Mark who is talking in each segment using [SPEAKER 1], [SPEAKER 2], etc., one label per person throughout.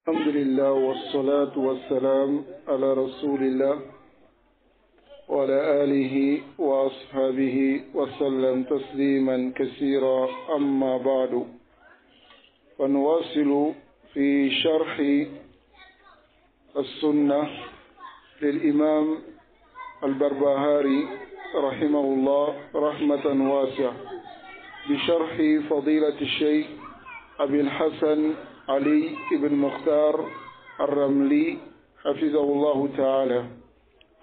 [SPEAKER 1] الحمد لله والصلاة والسلام على رسول الله وعلى آله وأصحابه وسلم تسليما كثيرا. أما بعد، فنواصل في شرح السنة للإمام البربهاري رحمه الله رحمة واسعة بشرح فضيلة الشيخ أبي الحسن علي بن مختار الرملي حفظه الله تعالى.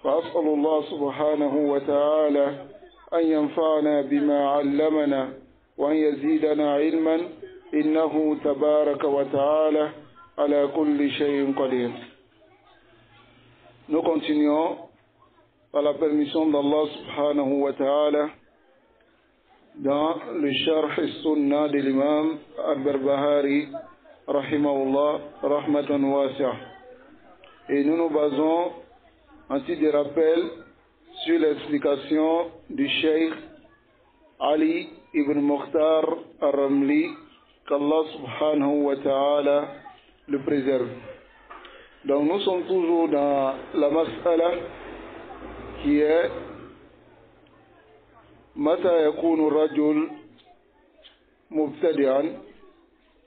[SPEAKER 1] فأسأل الله سبحانه وتعالى أن ينفعنا بما علمنا وأن يزيدنا علما إنه تبارك وتعالى على كل شيء قدير. Nous continuons par la permission d'Allah subhanahu wa ta'ala dans le Sharh Sunnah de l'imam al-Barbahari rahimahullah rahmatan wasi'ah. Et nous nous basons en titre de rappel sur l'explication du Cheikh Ali ibn Mukhtar al-Ramli, qu'Allah subhanahu wa ta'ala le préserve. Donc nous sommes toujours dans la mas'ala qui est متى يكون الرجل مبتدعا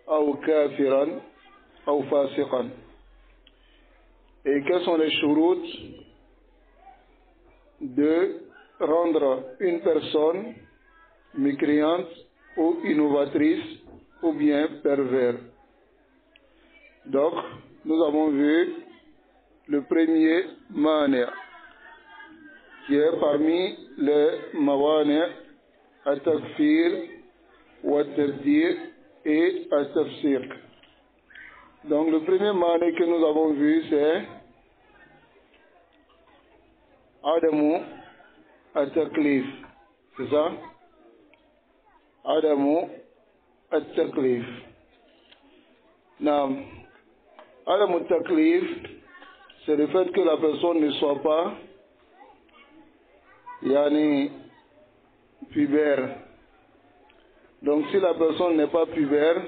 [SPEAKER 1] أو كافرا أو فاسقا. Et quels sont les shurut de rendre une personne mécréante ou innovatrice ou bien pervers. Donc, nous avons vu le premier mani, qui est parmi les mawani at-takfir wa at-tabdir et at-tafsir. Donc le premier mani que nous avons vu, c'est Adamu at-taklif. C'est ça? Adamu at-taklif. Naam. Adamu at-taklif, c'est le fait que la personne ne soit pas yani pubère. Donc si la personne n'est pas pubère,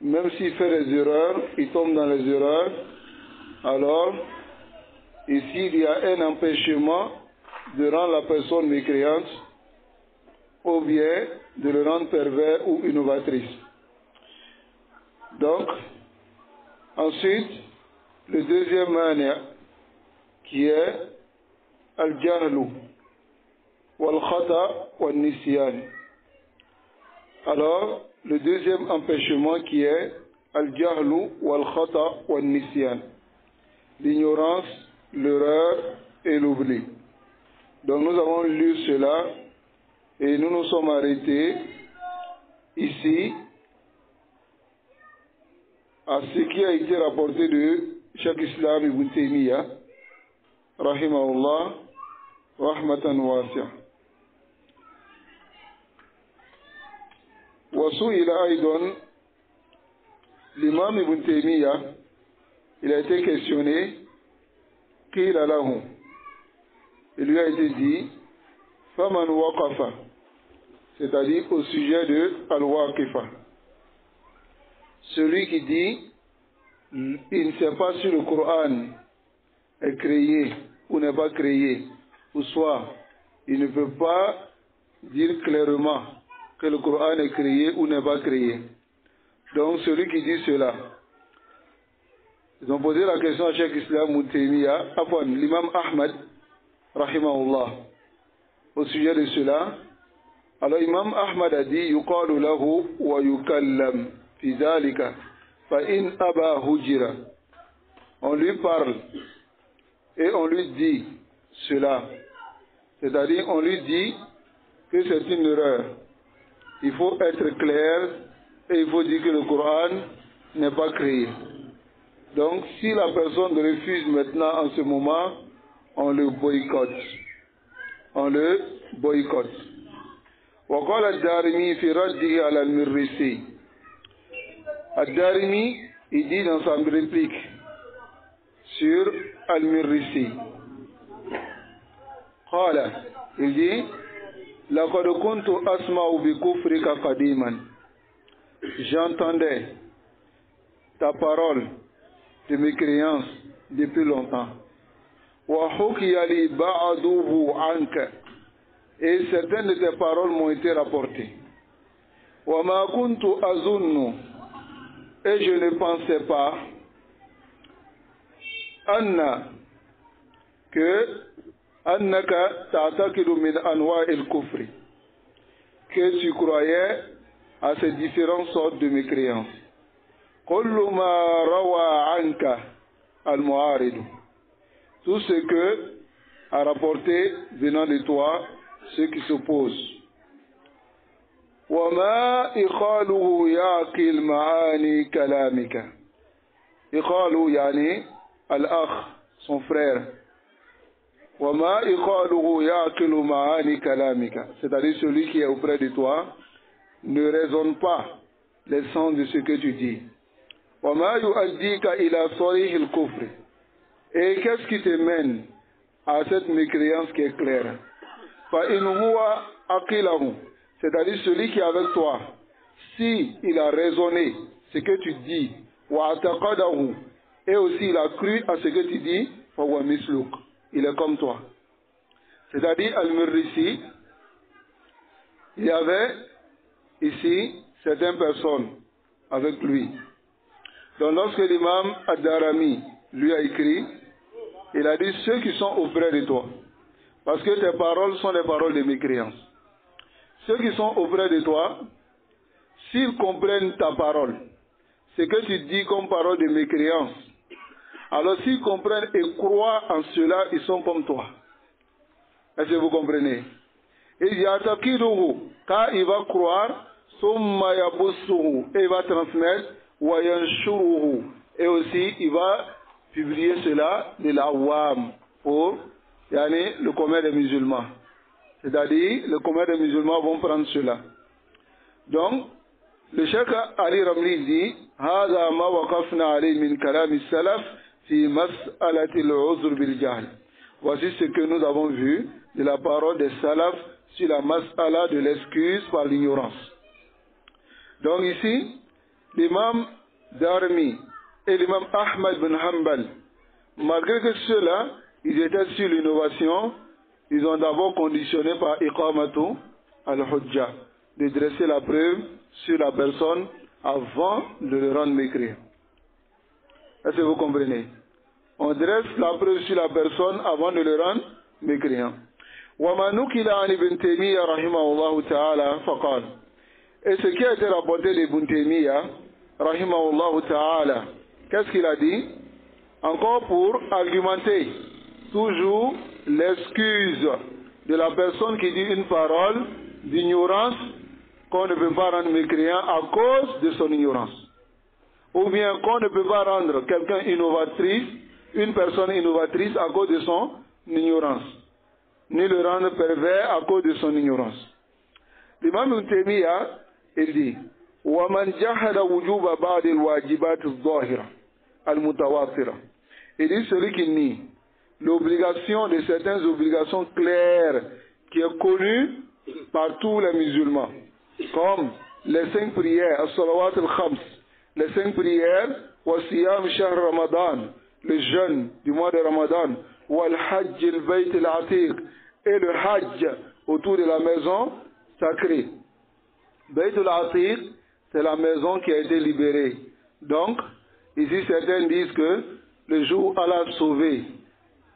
[SPEAKER 1] même s'il fait des erreurs, il tombe dans les erreurs, alors ici il y a un empêchement de rendre la personne mécréante ou bien de le rendre pervers ou innovatrice. Donc ensuite le deuxième manière qui est al-jahlu wal-khata wal-nisyan. Alors le deuxième empêchement qui est al-jahlu wal-khata wal-nisyan, l'ignorance, l'erreur et l'oubli. Donc nous avons lu cela et nous nous sommes arrêtés ici à ce qui a été rapporté de Cheikh Islam Ibn Taymiyyah rahimahullah rahmatan wasi'ah. وسئل أيضا l'imam Ibn Taymiyyah, il a été questionné, قيل له, il lui a été dit فمن وقف, c'est-à-dire au sujet de al-waqifa, celui qui dit il ne sait pas si le Coran est créé ou n'est pas créé, ou soit il ne peut pas dire clairement que le Coran est créé ou n'est pas créé. Donc celui qui dit cela, ils ont posé la question à Cheikh Islam Ibn Taymiyyah, l'imam Ahmad rahimahullah, au sujet de cela. Alors imam Ahmad a dit yuqalu lahu wa yukallam fi dhalika fa in aba hujira. On lui parle et on lui dit cela, c'est-à-dire on lui dit que c'est une erreur. Il faut être clair et il faut dire que le Coran n'est pas créé. Donc si la personne refuse maintenant en ce moment, on le boycotte. On le boycotte. وقال الدارمي في رده على المرسي. الدارمي, il dit dans sa réplique sur Al-Mirrisi, قال, il dit لقد كنت أسمع بكفرك قديما. J'entendais ta parole de mécréance depuis longtemps. Et certaines de tes paroles m'ont été rapportées. Et je ne pensais pas que tu croyais à ces différentes sortes de mécréances. Tout ce que a rapporté venant de toi ceux qui s'opposent. وما إخاله يعقل معاني كلامك. إخاله يعني الأخ, son frère. وما إخاله يعقل معاني كلامك. C'est-à-dire celui qui est auprès de toi ne raisonne pas les sens de ce que tu dis. وما يؤديك إلى صريح الكفر. Et qu'est-ce qui te mène à cette mécréance qui est claire? فإن هو عقله. C'est-à-dire celui qui est avec toi, si il a raisonné ce que tu dis, et aussi il a cru à ce que tu dis, il est comme toi. C'est-à-dire, Al-Murrisi, il y avait ici certaines personnes avec lui. Donc lorsque l'imam Ad-Darami lui a écrit, il a dit ceux qui sont auprès de toi, parce que tes paroles sont des paroles de mécréance. Ceux qui sont auprès de toi, s'ils comprennent ta parole, ce que tu dis comme parole de mécréance, alors s'ils comprennent et croient en cela, ils sont comme toi. Est-ce que vous comprenez? Et Yatakiruhu, quand il va croire, Summa Yabussuhu, et il va transmettre, Wayanshuruhu, et aussi il va publier cela de la Wam pour le commun des musulmans. C'est-à-dire, le commun des musulmans vont prendre cela. Donc, le Cheikh Ali Ramli dit, هذا ما وقفنا عليه من كلام السلف في مسألة العذر بالجهل. Voici ce que nous avons vu de la parole des salafs sur la mas'ala de l'excuse par l'ignorance. Donc ici, l'imam Darmi et l'imam Ahmad bin Hanbal, malgré que ceux-là, ils étaient sur l'innovation, ils ont d'abord conditionné par Iqamatu al-Hujja, de dresser la preuve sur la personne avant de le rendre mécréant. Est-ce que vous comprenez? On dresse la preuve sur la personne avant de le rendre mécréant. وَمَا نُكِلَ عَنِ ابْنِ تَيْمِيَّةَ رَحِمَهُ اللَّهُ تَعَالَى فَقَالَ. Et ce qui a été rapporté d'Ibn Taymiyyah, rahimahullah ta'ala, qu'est-ce qu'il a dit? Encore pour argumenter toujours l'excuse de la personne qui dit une parole d'ignorance qu'on ne peut pas rendre mécréant à cause de son ignorance. Ou bien qu'on ne peut pas rendre quelqu'un innovatrice, une personne innovatrice à cause de son ignorance. Ni le rendre pervers à cause de son ignorance. L'imam Ibn Taymiyyah, il dit, وَمَنْ جَحَدَ وُجُوبَ بَعْدِ الْوَاجِبَاتِ الظَّاهِرَةِ الْمُتَوَاتِرَةِ. Il dit celui qui nie l'obligation de certaines obligations claires qui est connue par tous les musulmans, comme les 5 prières, as-salawat al-khams, les 5 prières, wa siyam shahr Ramadan, le jeûne du mois de Ramadan, wa al-hajj al-bayt al-atiq, et le hajj autour de la maison sacrée. Bayt al-atiq, c'est la maison qui a été libérée. Donc, ici certains disent que le jour où Allah a sauvé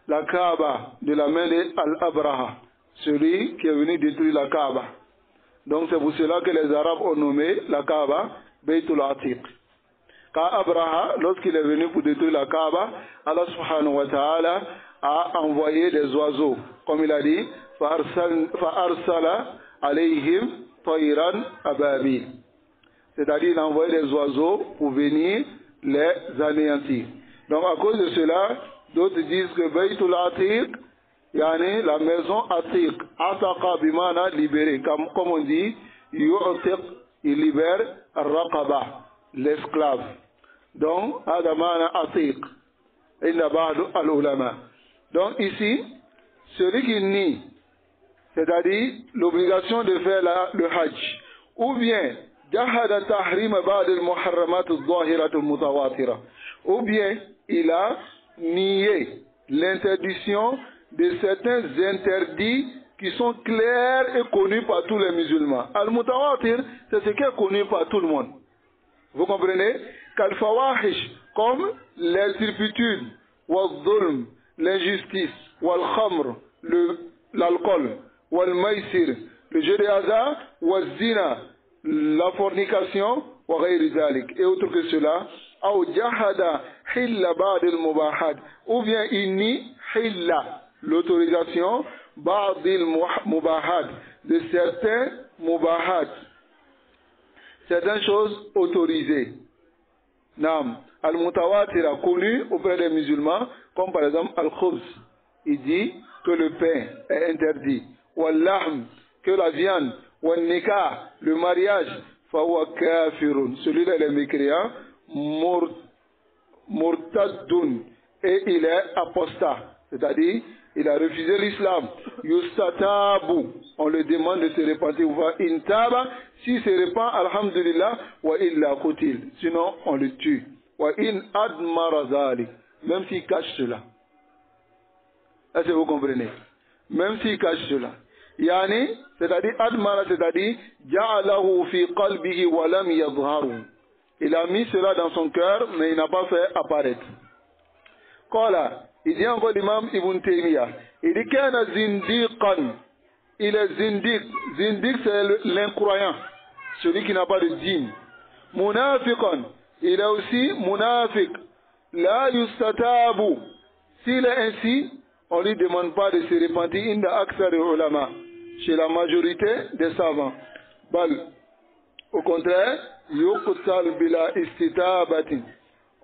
[SPEAKER 1] la Kaaba de la main d'Al-Abraha, celui qui est venu détruire la Kaaba. Donc c'est pour cela que les Arabes ont nommé la Kaaba Baytul Atiq. Quand Abraha, lorsqu'il est venu pour détruire la Kaaba, Allah subhanahu wa ta'ala a envoyé des oiseaux. Comme il a dit, فَأَرْسَلَ عَلَيْهِمْ طَيْرًا أَبَابِيلَ. C'est-à-dire il a envoyé des oiseaux pour venir les anéantir. Donc à cause de cela, d'autres disent que Baytul Atiq, yani la maison Atiq, Ataqa bimana libéré, comme on dit, Yu'tiq, il libère Raqaba, l'esclave. Donc, Adamana Atiq, Inna ba'du al-ulama. Donc ici, celui qui nie, c'est-à-dire l'obligation de faire le Hajj, ou bien jahada tahrim ba'd al-muharramat al-zahirat al-mutawatira. Ou bien il a nié l'interdiction de certains interdits qui sont clairs et connus par tous les musulmans. Al-mutawatir, c'est ce qui est connu par tout le monde. Vous comprenez? Kal-fawahish, comme l'inturpitude, wal-dhulm, l'injustice, wal-khamr, l'alcool, wal-maïsir, le jeu de hasard, wal-zina, la fornication, wa ghayri dhalik, et autre que cela, ou jahada hilla ba'd al-mubahat, ou bien il nie hilla, l'autorisation, ba'd al-mubahat, de certains mubahat, certaines choses autorisées. Nam, al-mutawatira, connu auprès des musulmans, comme par exemple al-khubz. Il dit que le pain est interdit. Wal-lahm, que la viande. Wal-nikah, le mariage. Fawa kafirun, celui-là il est mécréant. Murtaddun, et il est apostat. C'est-à-dire, il a refusé l'islam. Yustatabu, on le demande de se repentir. Wa intaba, s'il se repent, alhamdulillah, wa illa qutil. Sinon, on le tue. Wa in admara zalik, même s'il cache cela. Est-ce que vous comprenez? Même s'il cache cela. Yani, c'est-à-dire, admara, c'est-à-dire, ja'alahu fi qalbihi wa lam yadharu. Il a mis cela dans son cœur, mais il n'a pas fait apparaître. Qala, il dit encore l'imam Ibn Taymiyyah, il dit kana zindiqan, il est zindiq. Zindiq c'est l'incroyant, celui qui n'a pas de dîme. Munafiqan, il est aussi munafiq. La yustatabu, s'il est ainsi, on ne lui demande pas de se repentir inda aksar ulama, chez la majorité des savants. Bal, au contraire, yuqtal bila istitabatin,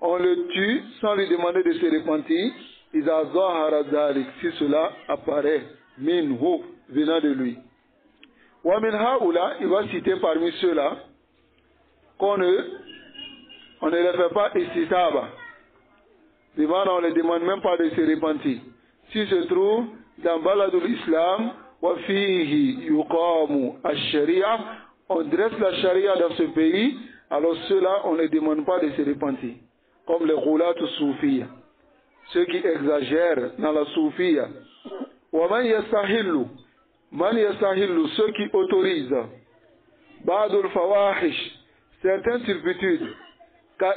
[SPEAKER 1] on le tue sans lui demander de se repentir. Iza zahara dhalik, si cela apparaît minhu, venant de lui. Wa min haoula, il va citer parmi ceux-là on ne les fait pas istitaba. On ne les demande même pas de se repentir. Si se trouve dans Baladul Islam, wa fihi yuqamu ash-sharia, on dresse la sharia dans ce pays, alors ceux-là, on ne les demande pas de se repentir. Comme les roulat soufiyya, ceux qui exagèrent dans la soufiyya. Wa man yastahillu, ceux qui autorisent ba'dul fawahish, certaines turpitudes, ka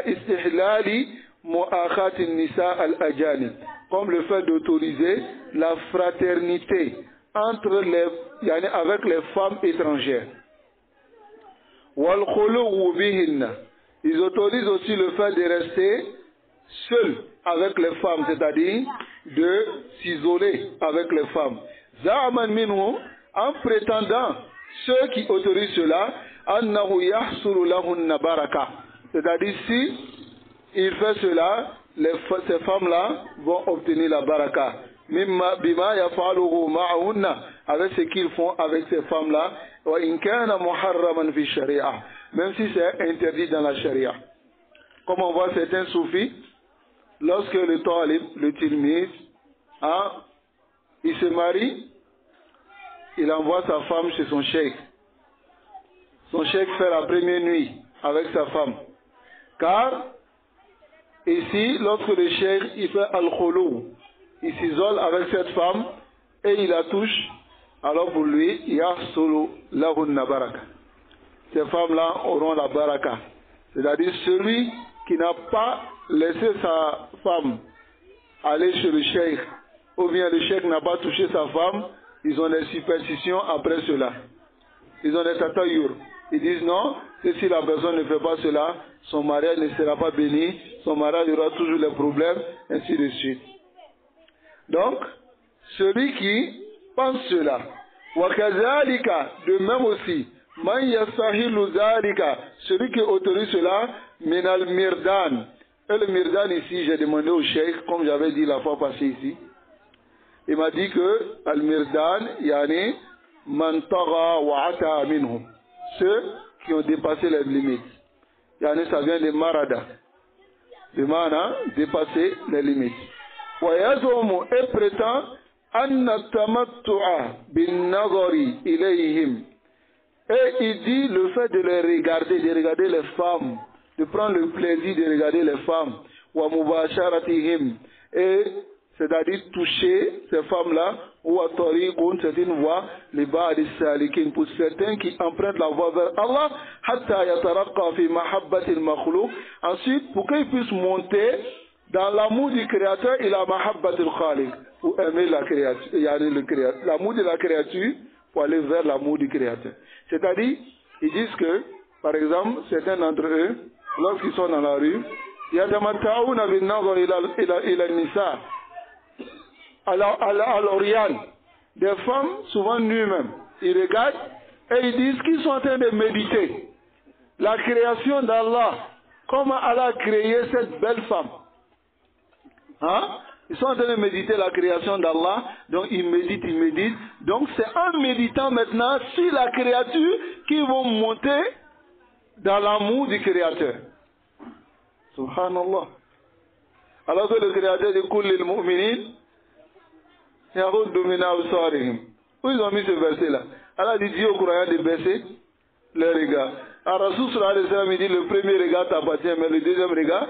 [SPEAKER 1] istihlali mu'akhat nisa al-ajani, comme le fait d'autoriser la fraternité entre avec les femmes étrangères. Wal khuluwu bihinna, ils autorisent aussi le fait de rester seul avec les femmes, c'est-à-dire de s'isoler avec les femmes. Za'aman minhu, en prétendant, ceux qui autorisent cela, annahu yahsulu lahunna baraka, c'est-à-dire si il fait cela, ces femmes-là vont obtenir la baraka. Mimma bima yafaluhu ma'ahunna, avec ce qu'ils font avec ces femmes-là, wa in kana muharraman fi sharia, même si c'est interdit dans la charia. Comme on voit certains soufis, lorsque le talib, le tilmiz, il se marie, il envoie sa femme chez son cheikh. Son cheikh fait la première nuit avec sa femme. Car, ici, lorsque le cheikh il fait al-khulu, il s'isole avec cette femme et il la touche, alors pour lui, yahsulu lahunna baraka. Ces femmes-là auront la baraka. C'est-à-dire celui qui n'a pas laissé sa femme aller chez le cheikh, ou bien le cheikh n'a pas touché sa femme, ils ont des superstitions après cela. Ils ont des tatayur. Ils disent non, que si la personne ne fait pas cela, son mariage ne sera pas béni, son mariage aura toujours les problèmes, ainsi de suite. Donc, celui qui pense cela, wa kazalika, de même aussi, man yastahilu zalika, celui qui autorise cela, min al mirdan. Et le mirdan ici, j'ai demandé au cheikh, comme j'avais dit la fois passée ici, il m'a dit que al mirdan, yani man tagha wa ata minhum, ceux qui ont dépassé les limites. Yani ça vient de marada, de mana, dépasser les limites. Wa yazumu, et prétend anna tamattu'a bin nazari ilayhim, Et il dit le fait de les regarder, de regarder les femmes, de prendre le plaisir de regarder les femmes, wa mubasharatihim, et c'est-à-dire toucher ces femmes-là, ou à tariqun, c'est une voie, les ba'di salikin, pour certains qui empruntent la voie vers Allah, hatta yataraqqa fi mahabbati al-makhluq, ensuite pour qu'ils puissent monter dans l'amour du créateur et la mahabbati al-khaliq, pour aimer la créature, l'amour de la créature, pour aller vers l'amour du créateur. C'est-à-dire, ils disent que, par exemple, certains d'entre eux, lorsqu'ils sont dans la rue, yatamatta'una bin nazar ila nisa, à l'Orient, des femmes, souvent nues même, ils regardent et ils disent qu'ils sont en train de méditer la création d'Allah, comment Allah a créé cette belle femme. Hein? Ils sont en train de méditer la création d'Allah, donc ils méditent. Donc c'est en méditant maintenant sur la créature qu'ils vont monter dans l'amour du créateur. Subhanallah. Alors que le créateur dit Qul lil mu'minin yaghuddu min absarihim. Où ils ont mis ce verset-là? Allah dit Dieu aux croyants de baisser les regards. Alors Rasul sallallahu alayhi wa sallam dit le premier regard t'appartient, mais le deuxième regard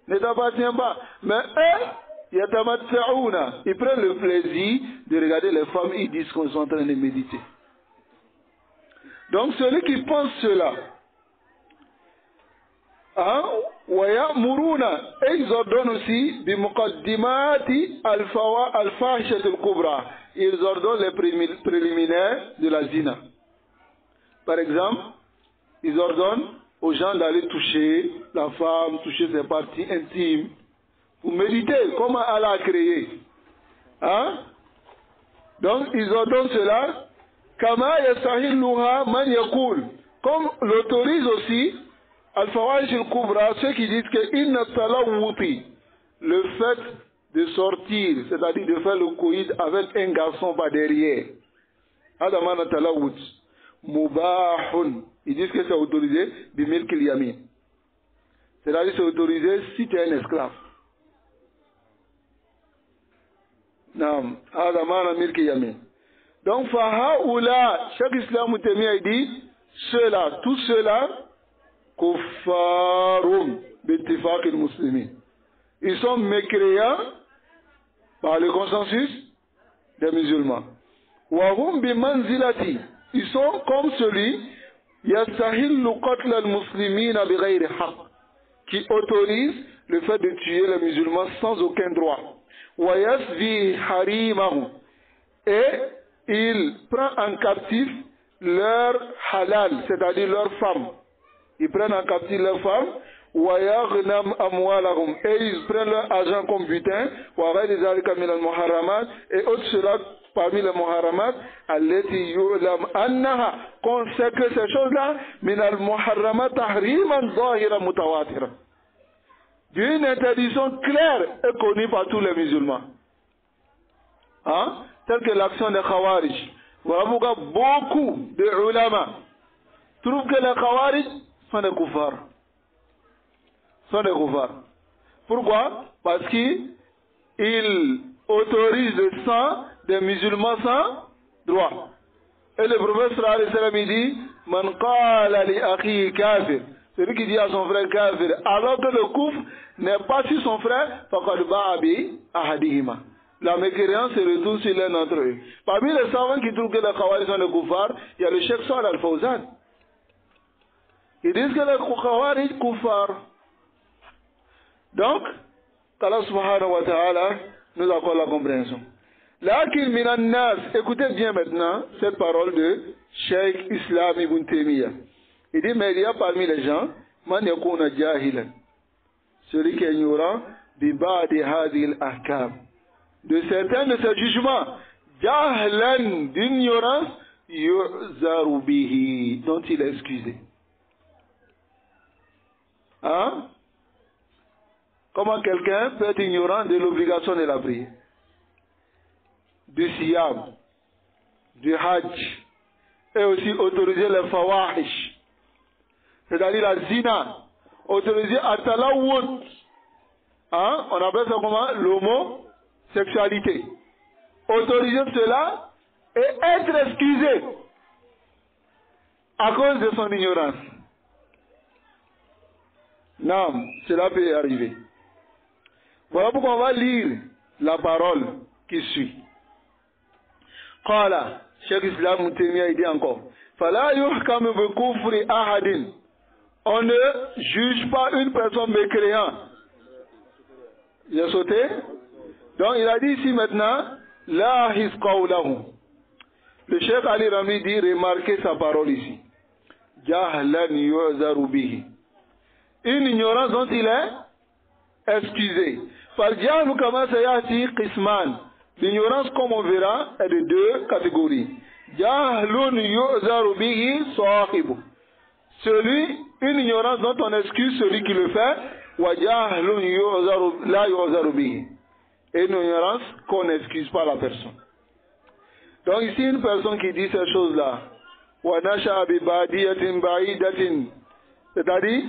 [SPEAKER 1] ne t'appartient pas. Mais eux, yatamatta'una, ils prennent le plaisir de regarder les femmes, ils disent qu'on est en train de méditer. Donc celui qui pense cela, et ils ordonnent aussi bimuqaddimati al-fahishat al-kubra. Ils ordonnent les préliminaires de la zina. Par exemple, ils ordonnent aux gens d'aller toucher la femme, toucher ses parties intimes, pour méditer comment Allah a créé. Hein? Donc ils ordonnent cela, kama yastahilluha man yaqul, comme l'autorise aussi Al-Fawahish al-Kubra, ceux qui disent que inna talawuti, le fait de sortir, c'est-à-dire de faire le coït avec un garçon par derrière, adamana talawut, mubahun, ils disent que c'est autorisé, bimilk al-yamin. C'est-à-dire c'est autorisé si tu es un esclave. Naam, adamana milk al-yamin. Donc, fahaoula, chaque islam Taymiyyah dit, ceux-là, tous ceux-là, Kuffarum bittifaq al-muslimin. Ils sont mécréants par le consensus des musulmans. Wa hum bi manzilati. Ils sont comme celui yastahillu qatl al-muslimina bighayri haqq, qui autorise le fait de tuer les musulmans sans aucun droit. Wa yasvi harimahum. Et il prend en captif leur halal, c'est-à-dire leurs femmes. Ils prennent en captif leurs femmes, et ils prennent leur argent comme butin, et autres cela parmi les muharramat, qu'on sait que ces choses-là, d'une interdiction claire et connue par tous les musulmans. Hein? Telle que l'action des Khawarij. Voilà pourquoi beaucoup de ulama trouvent que les Khawarij sont des koufars. Pourquoi? Parce qu'ils autorisent le sang des musulmans sans droit. Et le prophète sallallahu alayhi wa sallam dit Man qala li akhi kafir, celui qui dit à son frère kafir, alors que le koufr n'est pas sur son frère, faqad ba'a bi ahadihima. La mécréance se retourne sur l'un d'entre eux. Parmi les savants qui trouvent que les Khawarij sont des koufars, il y a le Cheikh Salih Al-Fawzan. Ils disent que les Khawarij koufars. Donc, Allah subhanahu wa ta'ala nous accorde la compréhension. Lakin minan nas, écoutez bien maintenant cette parole de Cheikh Islam Ibn Taymiyyah. Il dit, mais il y a parmi les gens, man yakuna jahilan, celui qui est ignorant, bi ba'di hadhihi al-ahkam, de certains de ces jugements, jahlan, d'ignorance, yu'zaru bihi, dont il est excusé. Hein? Comment quelqu'un peut être ignorant de l'obligation de la prière, du siyam, du hajj, et aussi autoriser les fawahish, c'est-à-dire la zina, autoriser à talawut, hein? On appelle ça comment? L'homosexualité. Autoriser cela et être excusé. à cause de son ignorance. Non, cela peut arriver. Voilà pourquoi on va lire la parole qui suit. Qala, Cheikh Islam Moutemia dit encore, Fala yuhkamu bi kufri ahadin. On ne juge pas une personne mécréante. J'ai sauté. Donc il a dit ici maintenant, La hisqawlahu. Le Cheikh Ali Rami dit, remarquez sa parole ici. Jahlan yu'zaru bihi. Une ignorance dont il est excusé. Par jahlu kama sayati qisman. L'ignorance, comme on verra, est de deux catégories. Jahlun yu'zaru bihi sahibu. Une ignorance dont on excuse celui qui le fait. Wa jahlun la yu'zaru bihi. Et une ignorance qu'on n'excuse pas la personne. Donc ici, une personne qui dit ces choses-là, wa nasha'a bi badiyatin ba'idatin, c'est-à-dire,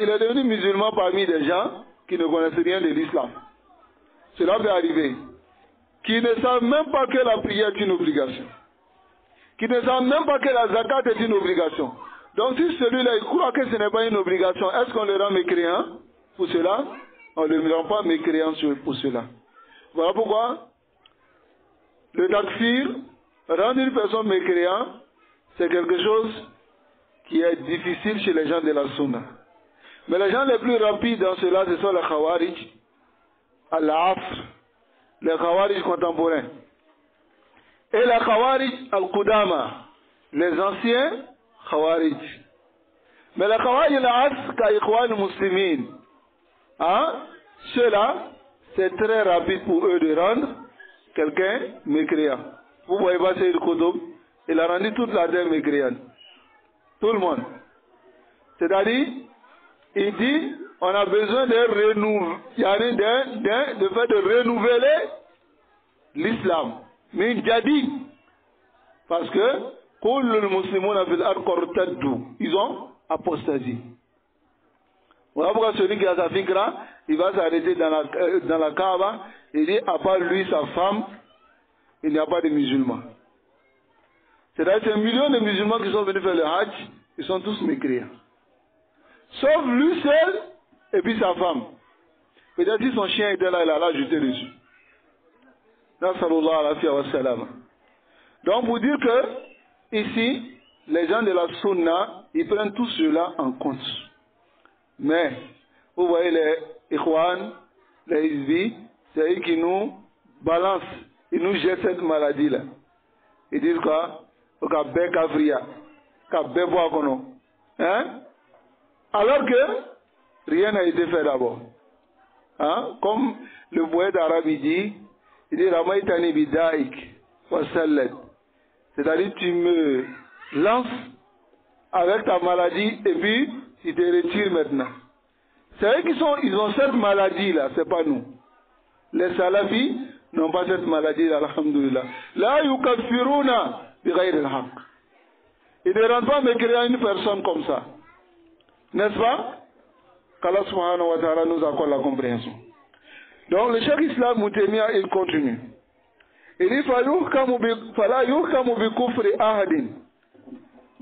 [SPEAKER 1] il est devenu musulman parmi des gens qui ne connaissent rien de l'islam. Cela peut arriver. Qui ne savent même pas que la prière est une obligation. Qui ne savent même pas que la zakat est une obligation. Donc si celui-là il croit que ce n'est pas une obligation, est-ce qu'on le rend mécréant pour cela? On ne le rend pas mécréant pour cela. Voilà pourquoi le takfir, rendre une personne mécréant, c'est quelque chose qui est difficile chez les gens de la sunna. Mais les gens les plus rapides dans cela, ce sont les khawarij, al-afr, les khawarij contemporains. Et les khawarij al-qudama, les anciens khawarij. Mais les khawarij al-asr, k'ikhwan muslimin, ceux-là, c'est très rapide pour eux de rendre quelqu'un mécréant. Vous voyez pas Sayyid Qutb, il a rendu toute la terre mécréante. Tout le monde. C'est-à-dire, il dit, on a besoin de renouveler l'islam. Mais il a dit, parce que ils ont apostasie. Voilà pourquoi celui qui a sa fikra, il va s'arrêter dans la Kaaba, il dit, à part lui, sa femme, il n'y a pas de musulmans. C'est-à-dire qu'il y a un million de musulmans qui sont venus faire le Hajj, ils sont tous mécréants. Sauf lui seul, et puis sa femme. Peut-être si son chien était là, il allait jeter dessus. Donc pour dire que, ici, les gens de la Sunna, ils prennent tout cela en compte. Mais, vous voyez les Ikhwan, les Hizbi, c'est eux qui nous balancent, ils nous jettent cette maladie-là. Ils disent quoi? Hein? Alors que rien n'a été fait d'abord. Hein? Comme le poète arabe dit, il dit Ramaitani bidaik wa sallat. C'est-à-dire tu me lances avec ta maladie et puis tu te retires maintenant. C'est eux ils ont cette maladie-là, c'est pas nous. Les salafis n'ont pas cette maladie-là, alhamdoulilah. La yukaffiruna bi ghayri al-haq. Ils ne rendent pas mécréant une personne comme ça. N'est-ce pas? Qu'Allah subhanahu wa ta'ala nous accorde la compréhension. Donc le Cheikh Islam Moutemia, il continue. Il dit Fala yuhkamu bi kufri ahadin.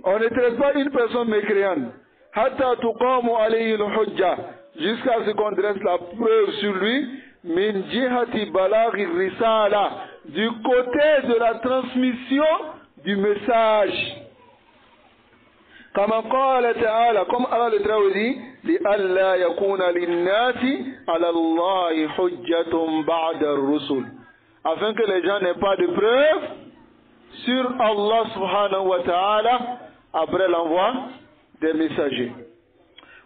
[SPEAKER 1] On ne traite pas une personne mécréante. Hatta tuqamu alayhi al-hujja. Jusqu'à ce qu'on dresse la preuve sur lui. Min jihati balaghi risala. Du côté de la transmission du message. كما قال تعالى كم على التراوذي لئلا يكون للناس على الله حجة بعد الرسل afin que les gens n'aient pas de preuves sur Allah subhanahu wa ta'ala après l'envoi des messagers.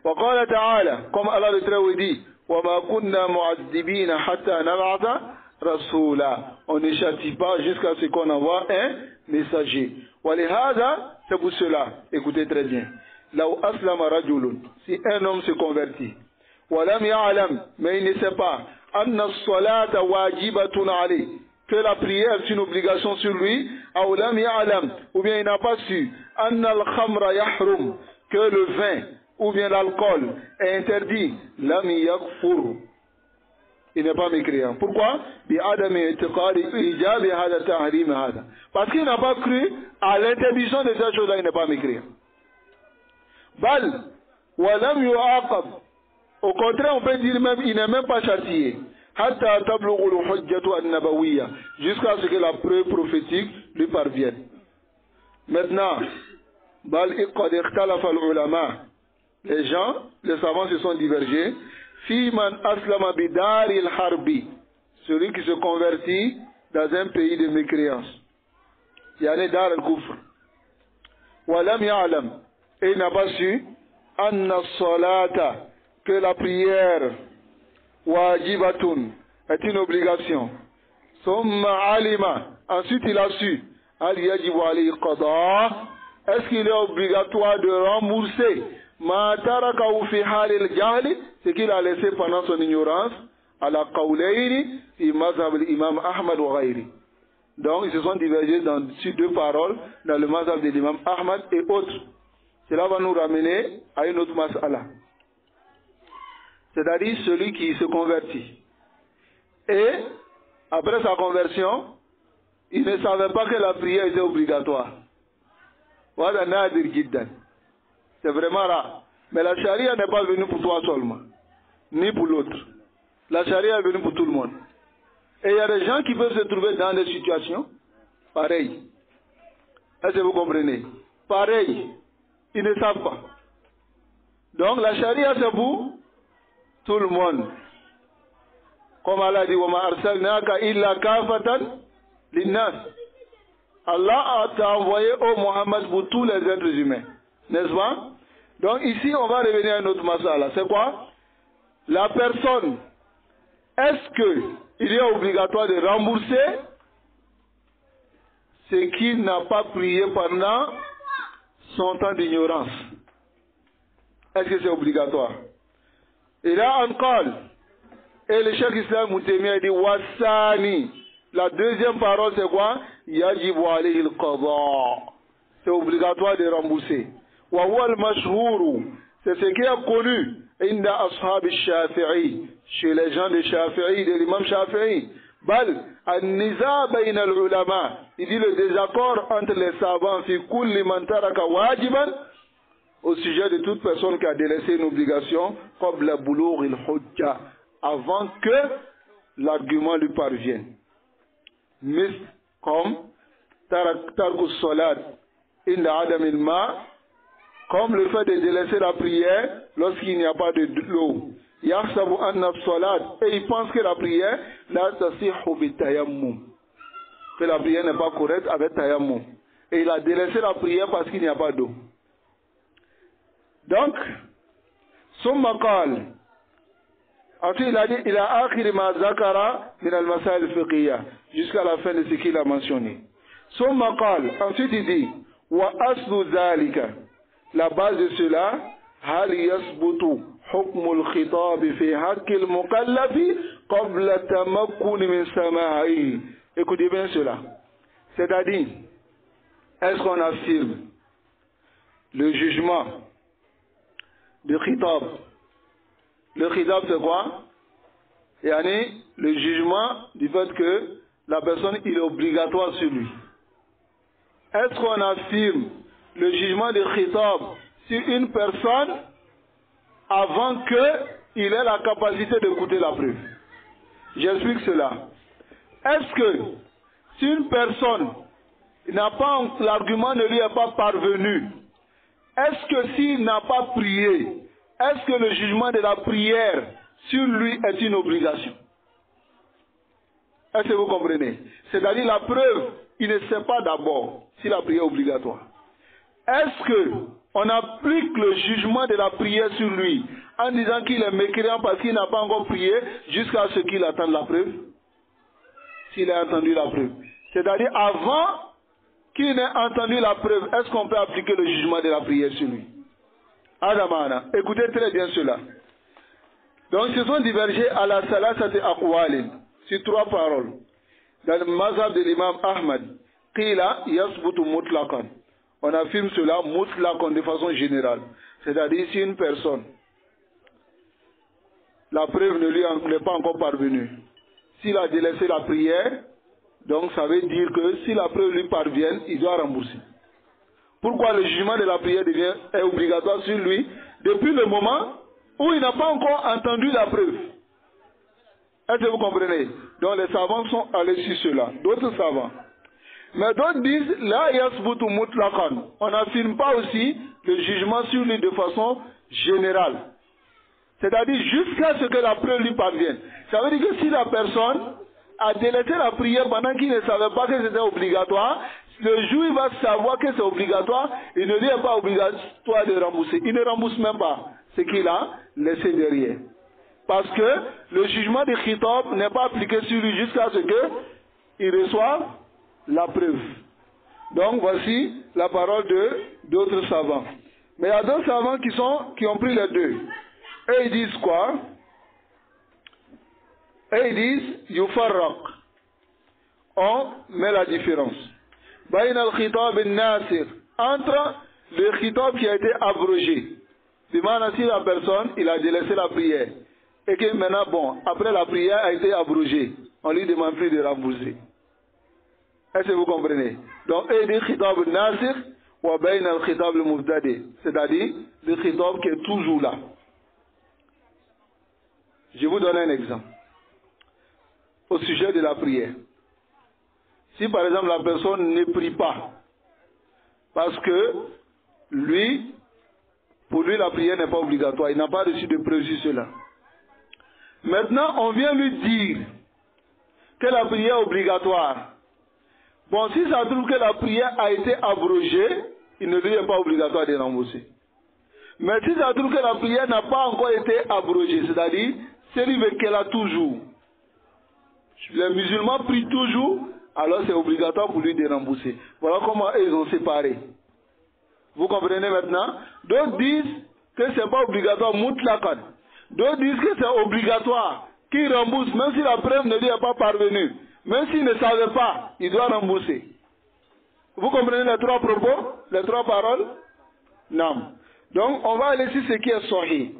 [SPEAKER 1] وقال تعالى كم على التراوذي وما كنا معذبين حتى نبعث رسولا. On ne châtie pas jusqu'à ce qu'on envoie un messager. ولهذا, c'est pour cela, écoutez très bien. لو أسلم رجل, si un homme se convertit, ولم يعلم, mais il ne sait pas, أن الصلاة واجبة عليه, que la prière est une obligation sur lui, أو لم يعلم, ou bien il n'a pas su, أن الخمر يحرم, que le vin ou bien l'alcool est interdit, لم يكفر, il n'est pas mécréant. Pourquoi? Parce qu'il n'a pas cru à l'interdiction de cette chose-là, il n'est pas mécréant. Bal, walam yu'aqab. Au contraire, on peut dire même, il n'est même pas châtié. Hatta tablughu al-hujjatu an-nabawiyya, jusqu'à ce que la preuve prophétique lui parvienne. Maintenant, bal qad ikhtalafa al-ulama. Les gens, les savants se sont divergés. Fi man aslama bidari al-harbi, celui qui se convertit dans un pays de mécréance. Yani dar al-kufr. Walam ya'lam, et il n'a pas su anna as-salata, que la prière wajibatun est une obligation. Summa alima, ensuite il a su al yajibu alayhi qada, est-ce qu'il est obligatoire de rembourser ma tarakahu fi halil jahli, ce qu'il a laissé pendant son ignorance, ala qawlayni fi mazhab l'imam Ahmad wa ghayri. Donc ils se sont divergés sur deux paroles dans le mazhab de l'imam Ahmad et autres. Cela va nous ramener à une autre mas'ala. C'est-à-dire celui qui se convertit. Et, après sa conversion, il ne savait pas que la prière était obligatoire. C'est vraiment rare. Mais la charia n'est pas venue pour toi seulement, ni pour l'autre. La charia est venue pour tout le monde. Et il y a des gens qui peuvent se trouver dans des situations pareilles. Est-ce que vous comprenez? Pareil. Ils ne savent pas. Donc la charia c'est pour tout le monde. Comme Allah dit, وَمَا أَرْسَلْنَاكَ إِلَّا كَافَةً لِلنَّاسِ. Allah t'a envoyé au Mohammed pour tous les êtres humains. N'est-ce pas? Donc ici, on va revenir à une autre masala. C'est quoi? La personne, est-ce qu'il est obligatoire de rembourser ce qui n'a pas prié pendant son temps d'ignorance? Est-ce que c'est obligatoire? Et là encore, et le cheikh Islam Moutémia dit Wassani. La deuxième parole c'est quoi? Yajibu alayhi al-qada. C'est obligatoire de rembourser. Wa huwa al-mashhuru. C'est ce qui est connu inda ashab al-Shafi'i, chez les gens de Shafi'i, de l'imam Shafi'i. Bal an-niza bayna al-ulama. Il dit le désaccord entre les savants fi kulli man taraka wajiban, au sujet de toute personne qui a délaissé une obligation, comme la boulour il hujja, avant que l'argument lui parvienne. Mais comme tarku salat inda adam il ma, comme le fait de délaisser la prière lorsqu'il n'y a pas de l'eau. Yahsabu anna salat, et il pense que la prière la tasihhu bi tayammum, que la prière n'est pas correcte avec tayammum. Et il a délaissé la prière parce qu'il n'y a pas d'eau. Donc, summa qal, ensuite il a dit il a akhir ma zakara min al-masail al-fiqhiyya, jusqu'à la fin de ce qu'il a mentionné. Summa qal, ensuite il dit wa aslu zalika, la base de cela, hal yasbutu hukm al-khitab fi haqq al-mukallaf qabla tamakkun min sama'i. Écoutez bien cela. C'est-à-dire, est-ce qu'on affirme le jugement de khitab? Le khitab c'est quoi? Yani le jugement du fait que la personne il est obligatoire sur lui. Est-ce qu'on affirme le jugement de khitab sur une personne avant qu'il ait la capacité d'écouter la preuve? J'explique cela. Est-ce que si une personne n'a pas, l'argument ne lui est pas parvenu, est-ce que s'il n'a pas prié, est-ce que le jugement de la prière sur lui est une obligation? Est-ce que vous comprenez? C'est-à-dire la preuve, il ne sait pas d'abord si la prière est obligatoire. Est-ce que on applique le jugement de la prière sur lui en disant qu'il est mécréant parce qu'il n'a pas encore prié jusqu'à ce qu'il attende la preuve? S'il a entendu la preuve. C'est-à-dire avant qu'il n'ait entendu la preuve, est-ce qu'on peut appliquer le jugement de la prière sur lui? Adamana, écoutez très bien cela. Donc ils se sont divergés à la salasati aqwalin, sur trois paroles. Dans le mazhab de l'imam Ahmad, qila yasbutu mutlaqan. On affirme cela mutlaqan de façon générale. C'est-à-dire si une personne, la preuve ne lui est pas encore parvenue, s'il a délaissé la prière, donc ça veut dire que si la preuve lui parvient, il doit rembourser. Pourquoi le jugement de la prière est obligatoire sur lui depuis le moment où il n'a pas encore entendu la preuve. Est-ce que vous comprenez? Donc les savants sont allés sur cela. D'autres savants. Mais d'autres disent, la yasbutu mutlaqan. On n'affirme pas aussi le jugement sur lui de façon générale. C'est-à-dire jusqu'à ce que la preuve lui parvienne. Ça veut dire que si la personne a délaissé la prière pendant qu'il ne savait pas que c'était obligatoire, le jour où il va savoir que c'est obligatoire, il ne lui est pas obligatoire de rembourser. Il ne rembourse même pas ce qu'il a laissé derrière. Parce que le jugement de khitab n'est pas appliqué sur lui jusqu'à ce qu'il reçoive la preuve. Donc voici la parole d'autres savants. Mais il y a d'autres savants qui ont pris les deux. Et ils disent quoi? Et ils disent yufarraq. On met la différence. Bain al-khitab al-nasir. Entre le khitab qui a été abrogé. Si la personne, il a délaissé la prière. Et que maintenant, bon, après la prière a été abrogée. On lui demande plus de rembourser. Est-ce que vous comprenez? Donc, il dit khitab al-nasir wa bain al-khitab al-mubtadi. C'est-à-dire, le khitab qui est toujours là. Je vous donne un exemple. Au sujet de la prière. Si par exemple la personne ne prie pas, parce que pour lui la prière n'est pas obligatoire, il n'a pas reçu de preuve sur cela. Maintenant on vient lui dire que la prière est obligatoire. Bon, si ça trouve que la prière a été abrogée, il ne lui est pas obligatoire de rembourser. Mais si ça trouve que la prière n'a pas encore été abrogée, c'est-à-dire celui qu'elle a toujours, les musulmans prient toujours, alors c'est obligatoire pour lui de rembourser. Voilà comment ils ont séparé. Vous comprenez maintenant? D'autres disent que ce n'est pas obligatoire, mutlaqan. D'autres disent que c'est obligatoire, qu'il rembourse, même si la preuve ne lui est pas parvenue. Même s'il ne savait pas, il doit rembourser. Vous comprenez les trois propos, les trois paroles? Non. Donc on va aller sur ce qui est sahih.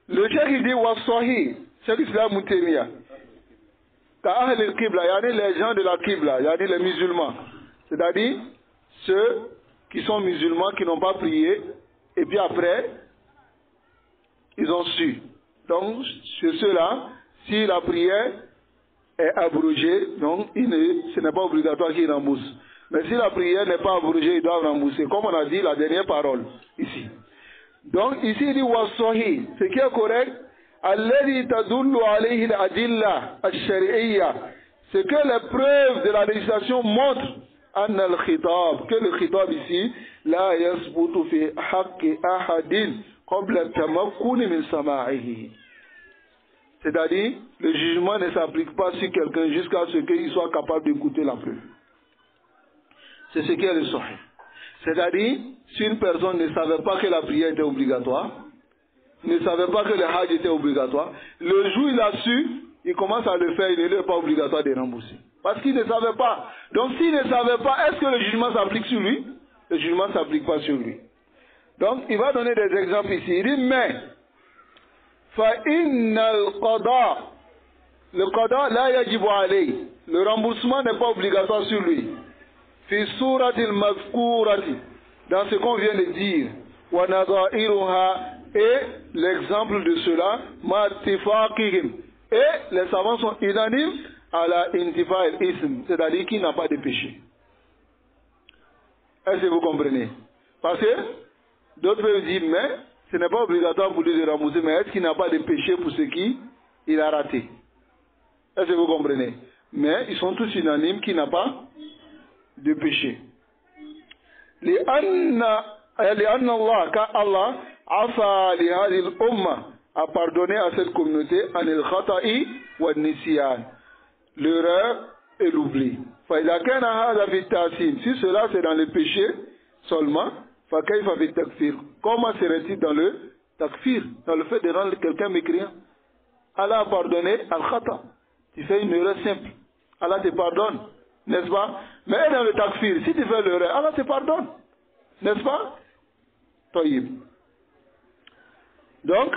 [SPEAKER 1] Le cheikh il dit wa sahih, c'est l'islam moutémia. Les gens de la Qibla, les musulmans, c'est-à-dire ceux qui sont musulmans, qui n'ont pas prié, et puis après, ils ont su. Donc, chez ceux-là, si la prière est abrogée, donc ce n'est pas obligatoire qu'ils remboursent. Mais si la prière n'est pas abrogée, ils doivent rembourser, comme on a dit la dernière parole, ici. Donc, ici, il dit wasahi, ce qui est correct, alladhi tadullu alayhi al-adilla al-shari'iyya, c'est que les preuves de la législation montrent anna al-khitab, que le khitab ici, la yasbutu fi haqqi ahadin qabla tamakkuni min sama'ihi. C'est-à-dire, le jugement ne s'applique pas sur quelqu'un jusqu'à ce qu'il soit capable d'écouter la preuve. C'est ce qui est le sahih. C'est-à-dire, si une personne ne savait pas que la prière était obligatoire, ne savait pas que le hajj était obligatoire, le jour où il a su, il commence à le faire, il ne lui est pas obligatoire de rembourser. Parce qu'il ne savait pas. Donc s'il ne savait pas, est-ce que le jugement s'applique sur lui? Le jugement ne s'applique pas sur lui. Donc il va donner des exemples ici. Il dit, mais, فَإِنَّ الْقَضَاء, le qada la yajibu alayhi, le remboursement n'est pas obligatoire sur lui. في سورة المذكورة, dans ce qu'on vient de dire, وَنَظَائِرُهَا, et l'exemple de cela, مَاتِفَاقِهِمْ, et les savants sont unanimes à la intifa al-ism, c'est-à-dire qu'il n'a pas de péché. Est-ce que vous comprenez? Parce que d'autres peuvent dire, mais ce n'est pas obligatoire pour lui de rembourser, mais est-ce qu'il n'a pas de péché pour ce qu'il a raté? Est-ce que vous comprenez? Mais ils sont tous unanimes qu'il n'a pas de péché. لأن الله كالله عفا لهذه الأمة a pardonné à cette communauté عن الخطأ والنسيان, l'erreur et l'oubli. فإذا كان هذا في التأثيم, si cela c'est dans le péché seulement, فكيف في التكفير, comment serait-il dans le takfir, dans le fait de rendre quelqu'un mécréant? Allah a pardonné al-khata, tu fais une erreur simple, Allah te pardonne, n'est-ce pas? Mais dans le takfir, si tu fais l'erreur, Allah te pardonne, n'est-ce pas? Taïb. Donc,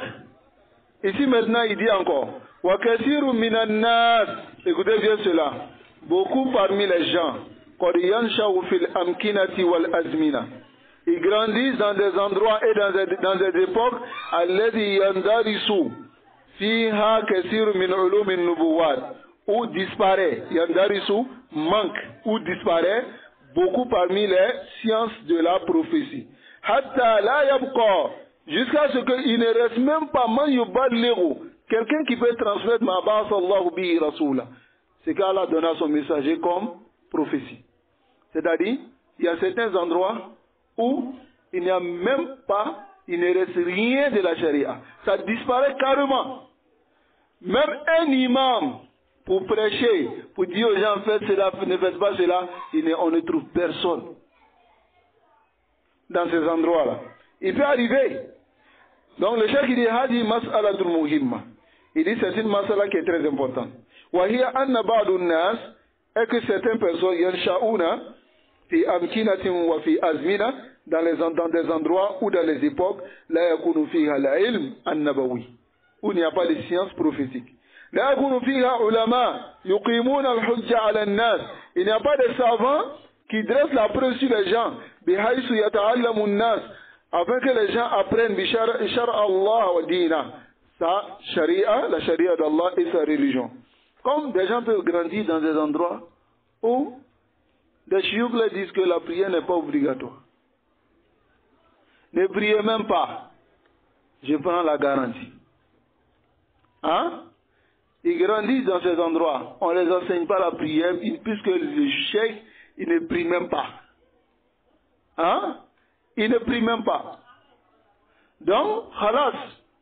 [SPEAKER 1] ici maintenant il dit encore, wa kathiru minan nas, écoutez bien cela, beaucoup parmi les gens, قد ينشأ في الأمكنة والأزمنة. Ils grandissent dans des endroits et dans des époques الذي يندرس فيها كثير من علوم النبوات où disparaît, يندرس manque ou disparaît beaucoup parmi les sciences de la prophétie. حتى لا يبقى, jusqu'à ce qu'il ne reste même pas man yuballighu, quelqu'un qui peut transmettre ma ba'atha Allahu bihi rasula, c'est qu'Allah donne à son messager comme prophétie. C'est-à-dire, il y a certains endroits où il n'y a même pas, il ne reste rien de la charia. Ça disparaît carrément. Même un imam, pour prêcher, pour dire aux gens, faites cela, ne faites pas cela, on ne trouve personne dans ces endroits-là. Il peut arriver. Donc le cheikh dit, Hadi mas'alatul muhimma. Il dit, c'est une mas'ala qui est très importante. Wa hiya anna ba'du nas, et que certaines personnes, yansha'una, fi amkinatin wa fi azmina, dans des endroits ou dans les époques, la yakunu fiha al-ilm an-nabawi, où il n'y a pas de science prophétique. La yakunu fiha ulama, yuqimuna al-hujja ala an-nas. Il n'y a pas de savants qui dressent la preuve sur les gens, bihaythu yata'allamu an-nas, afin que les gens apprennent bishar Allah wa dina, sa sharia, la sharia d'Allah et sa religion. Comme des gens peuvent grandir dans des endroits où des chiouk disent que la prière n'est pas obligatoire. Ne priez même pas. Je prends la garantie. Hein? Ils grandissent dans ces endroits. On ne les enseigne pas la prière, puisque le cheikh, il ne prie même pas. Hein? Il ne prie même pas. Donc, khalas,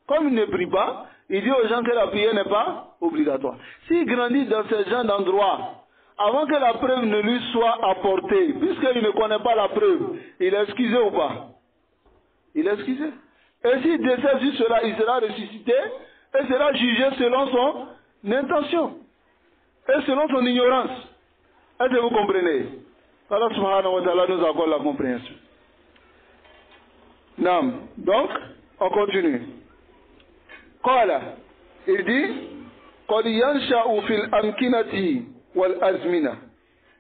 [SPEAKER 1] comme il ne prie pas, il dit aux gens que la prière n'est pas obligatoire. S'il grandit dans ce genre d'endroit, avant que la preuve ne lui soit apportée, puisqu'il ne connaît pas la preuve, il est excusé ou pas? Il est excusé. Et s'il décède sur cela, il sera ressuscité et sera jugé selon son intention et selon son ignorance. Est-ce que vous comprenez? Allah subhanahu wa ta'ala nous accorde la compréhension. Nam. Donc, on continue. Qala, il dit, qad yansha'u fil amkinati wal azmina.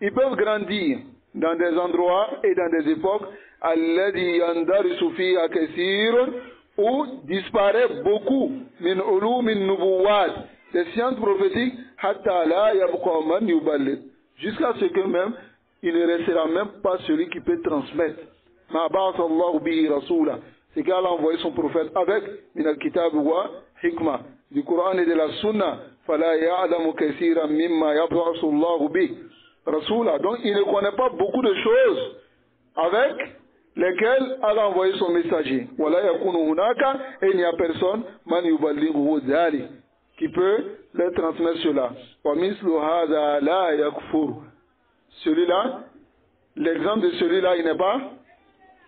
[SPEAKER 1] Ils peuvent grandir dans des endroits et dans des époques alladhi yandarisu fiha kathirun, où disparaît beaucoup min ulum nubuwat, des sciences prophétiques, hatta la yabqa man yuballigh, jusqu'à ce que même il ne restera même pas celui qui peut transmettre. Ma ba'atha Allahu bihi rasula, c'est qu'Allah a envoyé son prophète avec min al-kitab wa hikma, du Coran et de la Sunna, fala ya'lamu kathiran mimma yab'athu Allahu bihi rasula. Donc il ne connaît pas beaucoup de choses avec lesquelles Allah a envoyé son messager. Wala yakunu hunaka, et il n'y a personne man yuballighu dhalik, qui peut leur transmettre cela. Wa mislu hadha la yakfur. Celui-là, l'exemple de celui-là, il n'est pas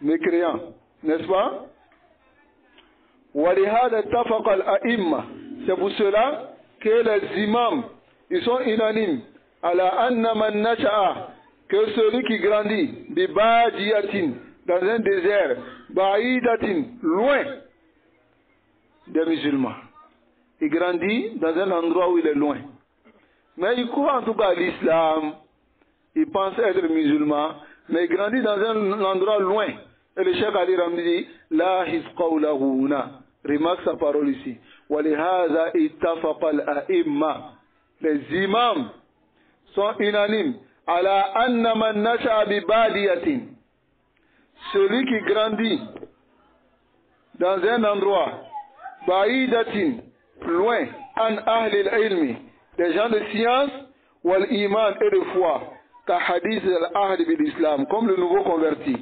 [SPEAKER 1] mécréant, n'est-ce pas? Walihada tafaqa al-a'imma. C'est pour cela que les imams, ils sont unanimes. Ala anna man nasha'a, que celui qui grandit, bi badiyatin, dans un désert, ba'idatin, loin des musulmans. Il grandit dans un endroit où il est loin. Mais il croit en tout cas à l'islam, il pense être musulman, mais il grandit dans un endroit loin. Et le Cheikh Ali Ramdi dit, la hisqawlahu huna. Remarque sa parole ici. Walihaza ittafaqa al-a'imma. Les imams sont unanimes. Ala anna man nasha'a bi badiyatin. Celui qui grandit dans un endroit, ba'idatin, loin, an ahli al-ilmi, des gens de science, wal iman et de foi, ka hadith al-ahd bil islam, comme le nouveau converti.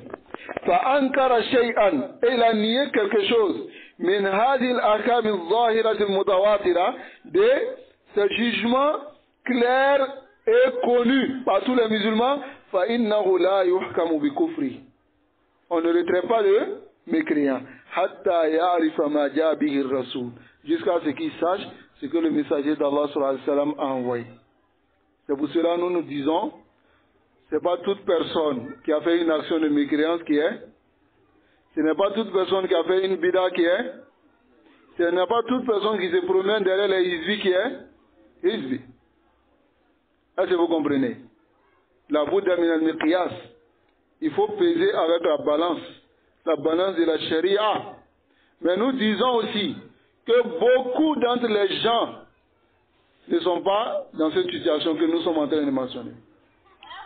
[SPEAKER 1] Fa ankara shay'an, et il a nié quelque chose, min hadhihi al-ahkam al-zahira al-mutawatira, de ce jugement clair et connu par tous les musulmans, fa innahu la yuhkamu bi kufri. On ne le traite pas de mécréant. Hatta ya'rifa ma ja'a bihi ar-rasul, jusqu'à ce qu'il sache ce que le messager d'Allah sallallahu alayhi wa sallam a envoyé. C'est pour cela que nous disons, ce n'est pas toute personne qui a fait une action de mécréance qui est, ce n'est pas toute personne qui a fait une bida qui est, ce n'est pas toute personne qui se promène derrière les hizbi qui est hizbi. Est-ce que vous comprenez? La Bouddha min al-miqyas. Il faut peser avec la balance de la charia. Mais nous disons aussi que beaucoup d'entre les gens ne sont pas dans cette situation que nous sommes en train de mentionner.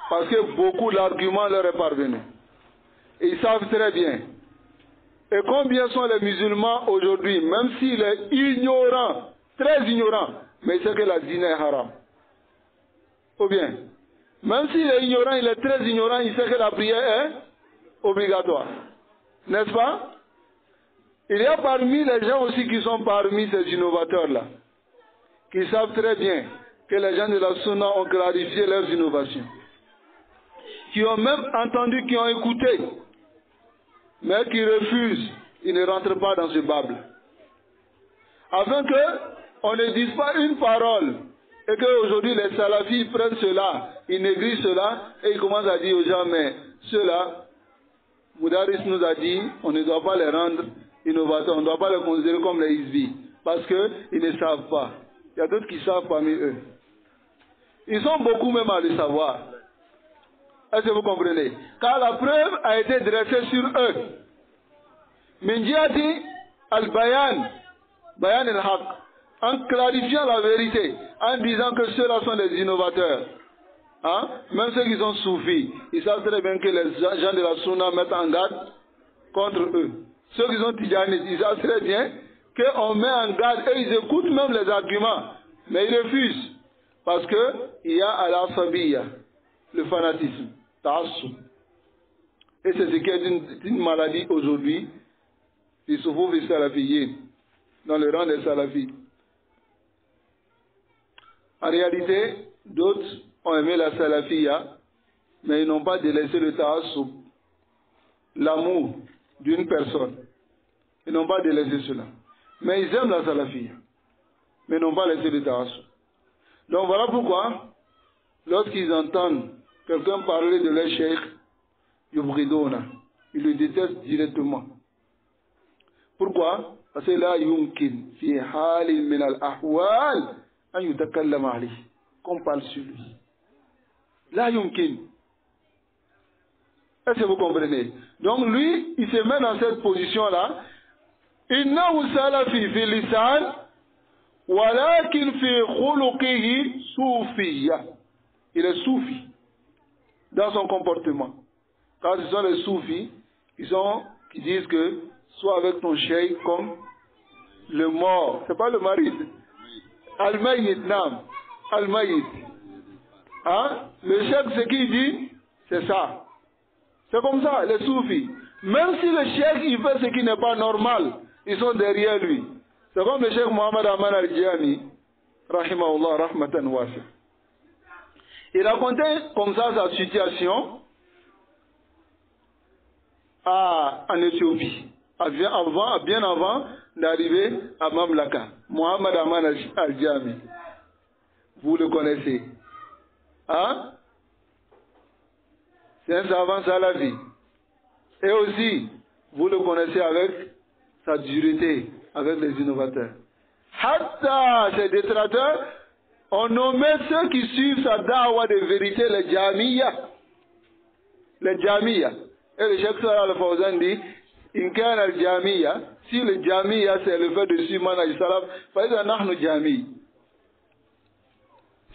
[SPEAKER 1] Parce que beaucoup l'argument leur est parvenu. Et ils savent très bien. Et combien sont les musulmans aujourd'hui, même s'il est ignorant, très ignorant, mais il sait que la zina est haram. Ou bien, même s'il est ignorant, il est très ignorant, il sait que la prière est obligatoire. N'est-ce pas? Il y a parmi les gens aussi qui sont parmi ces innovateurs-là, qui savent très bien que les gens de la Sunna ont clarifié leurs innovations, qui ont même entendu, qui ont écouté, mais qui refusent, ils ne rentrent pas dans ce bable. Afin qu'on ne dise pas une parole, et qu'aujourd'hui les salafis prennent cela, ils négligent cela, et ils commencent à dire aux gens, mais ceux-là, Moudaris nous a dit, on ne doit pas les rendre innovateurs, on ne doit pas les considérer comme les Hizbis, parce qu'ils ne savent pas. Il y a d'autres qui savent parmi eux. Ils sont beaucoup même à le savoir. Est-ce que vous comprenez? Car la preuve a été dressée sur eux. Minjati al-Bayan, Bayan al-Haq, en clarifiant la vérité, en disant que ceux-là sont des innovateurs. Hein? Même ceux qui sont soufis, ils savent très bien que les gens de la Sunna mettent en garde contre eux. Ceux qui sont tidjanistes, ils savent très bien qu'on met en garde et ils écoutent même les arguments, mais ils refusent. Parce qu'il y a al-Asabiyya, le fanatisme, ta'assub. Et c'est ce qui est une maladie aujourd'hui, qui se trouve dans le rang des salafis. En réalité, d'autres ont aimé la salafiyya, mais ils n'ont pas délaissé le ta'assub, l'amour d'une personne. Ils n'ont pas délaissé cela. Mais ils aiment la salafiyya, mais n'ont pas laissé le ta'assub. Donc voilà pourquoi, lorsqu'ils entendent quelqu'un parler de leur cheikh, yubghiduna, ils le détestent directement. Pourquoi? Parce que la yumkin fi halin min al-ahwal an yutakallama alayhi, qu'on parle sur lui. La yumkin. Est-ce que vous comprenez? Donc lui, il se met dans cette position-là. Innahu salafi fi lisan, walakin fi khuluqihi soufiyya. Il est soufi dans son comportement. Car ce sont les soufis qui disent que sois avec ton cheikh comme le mort. C'est pas le mari. Al-Mayyit, nam. Al-Mayyit. Hein? Le cheikh, ce qu'il dit, c'est ça. C'est comme ça, les soufis. Même si le cheikh, il fait ce qui n'est pas normal, ils sont derrière lui. C'est comme le cheikh Mohamed Aman al-Jami, rahimahullah, rahmatan wasi. Il racontait comme ça sa situation en Éthiopie, bien avant d'arriver à Mamlaka. Mohamed Aman al-Jami. Vous le connaissez. Hein? C'est un savant salafi. Et aussi, vous le connaissez avec sa dureté, avec les innovateurs. Hatta, ces détracteurs, on nommait ceux qui suivent sa da'wa de vérité les Jamiyya. Les Jamiyya. Et le Cheikh Salah al-Fawzan dit, Inkan al-Jamiyya, si le Jamiyya c'est le fait de suivre Manhaj Salaf, faïda nahnu Jami.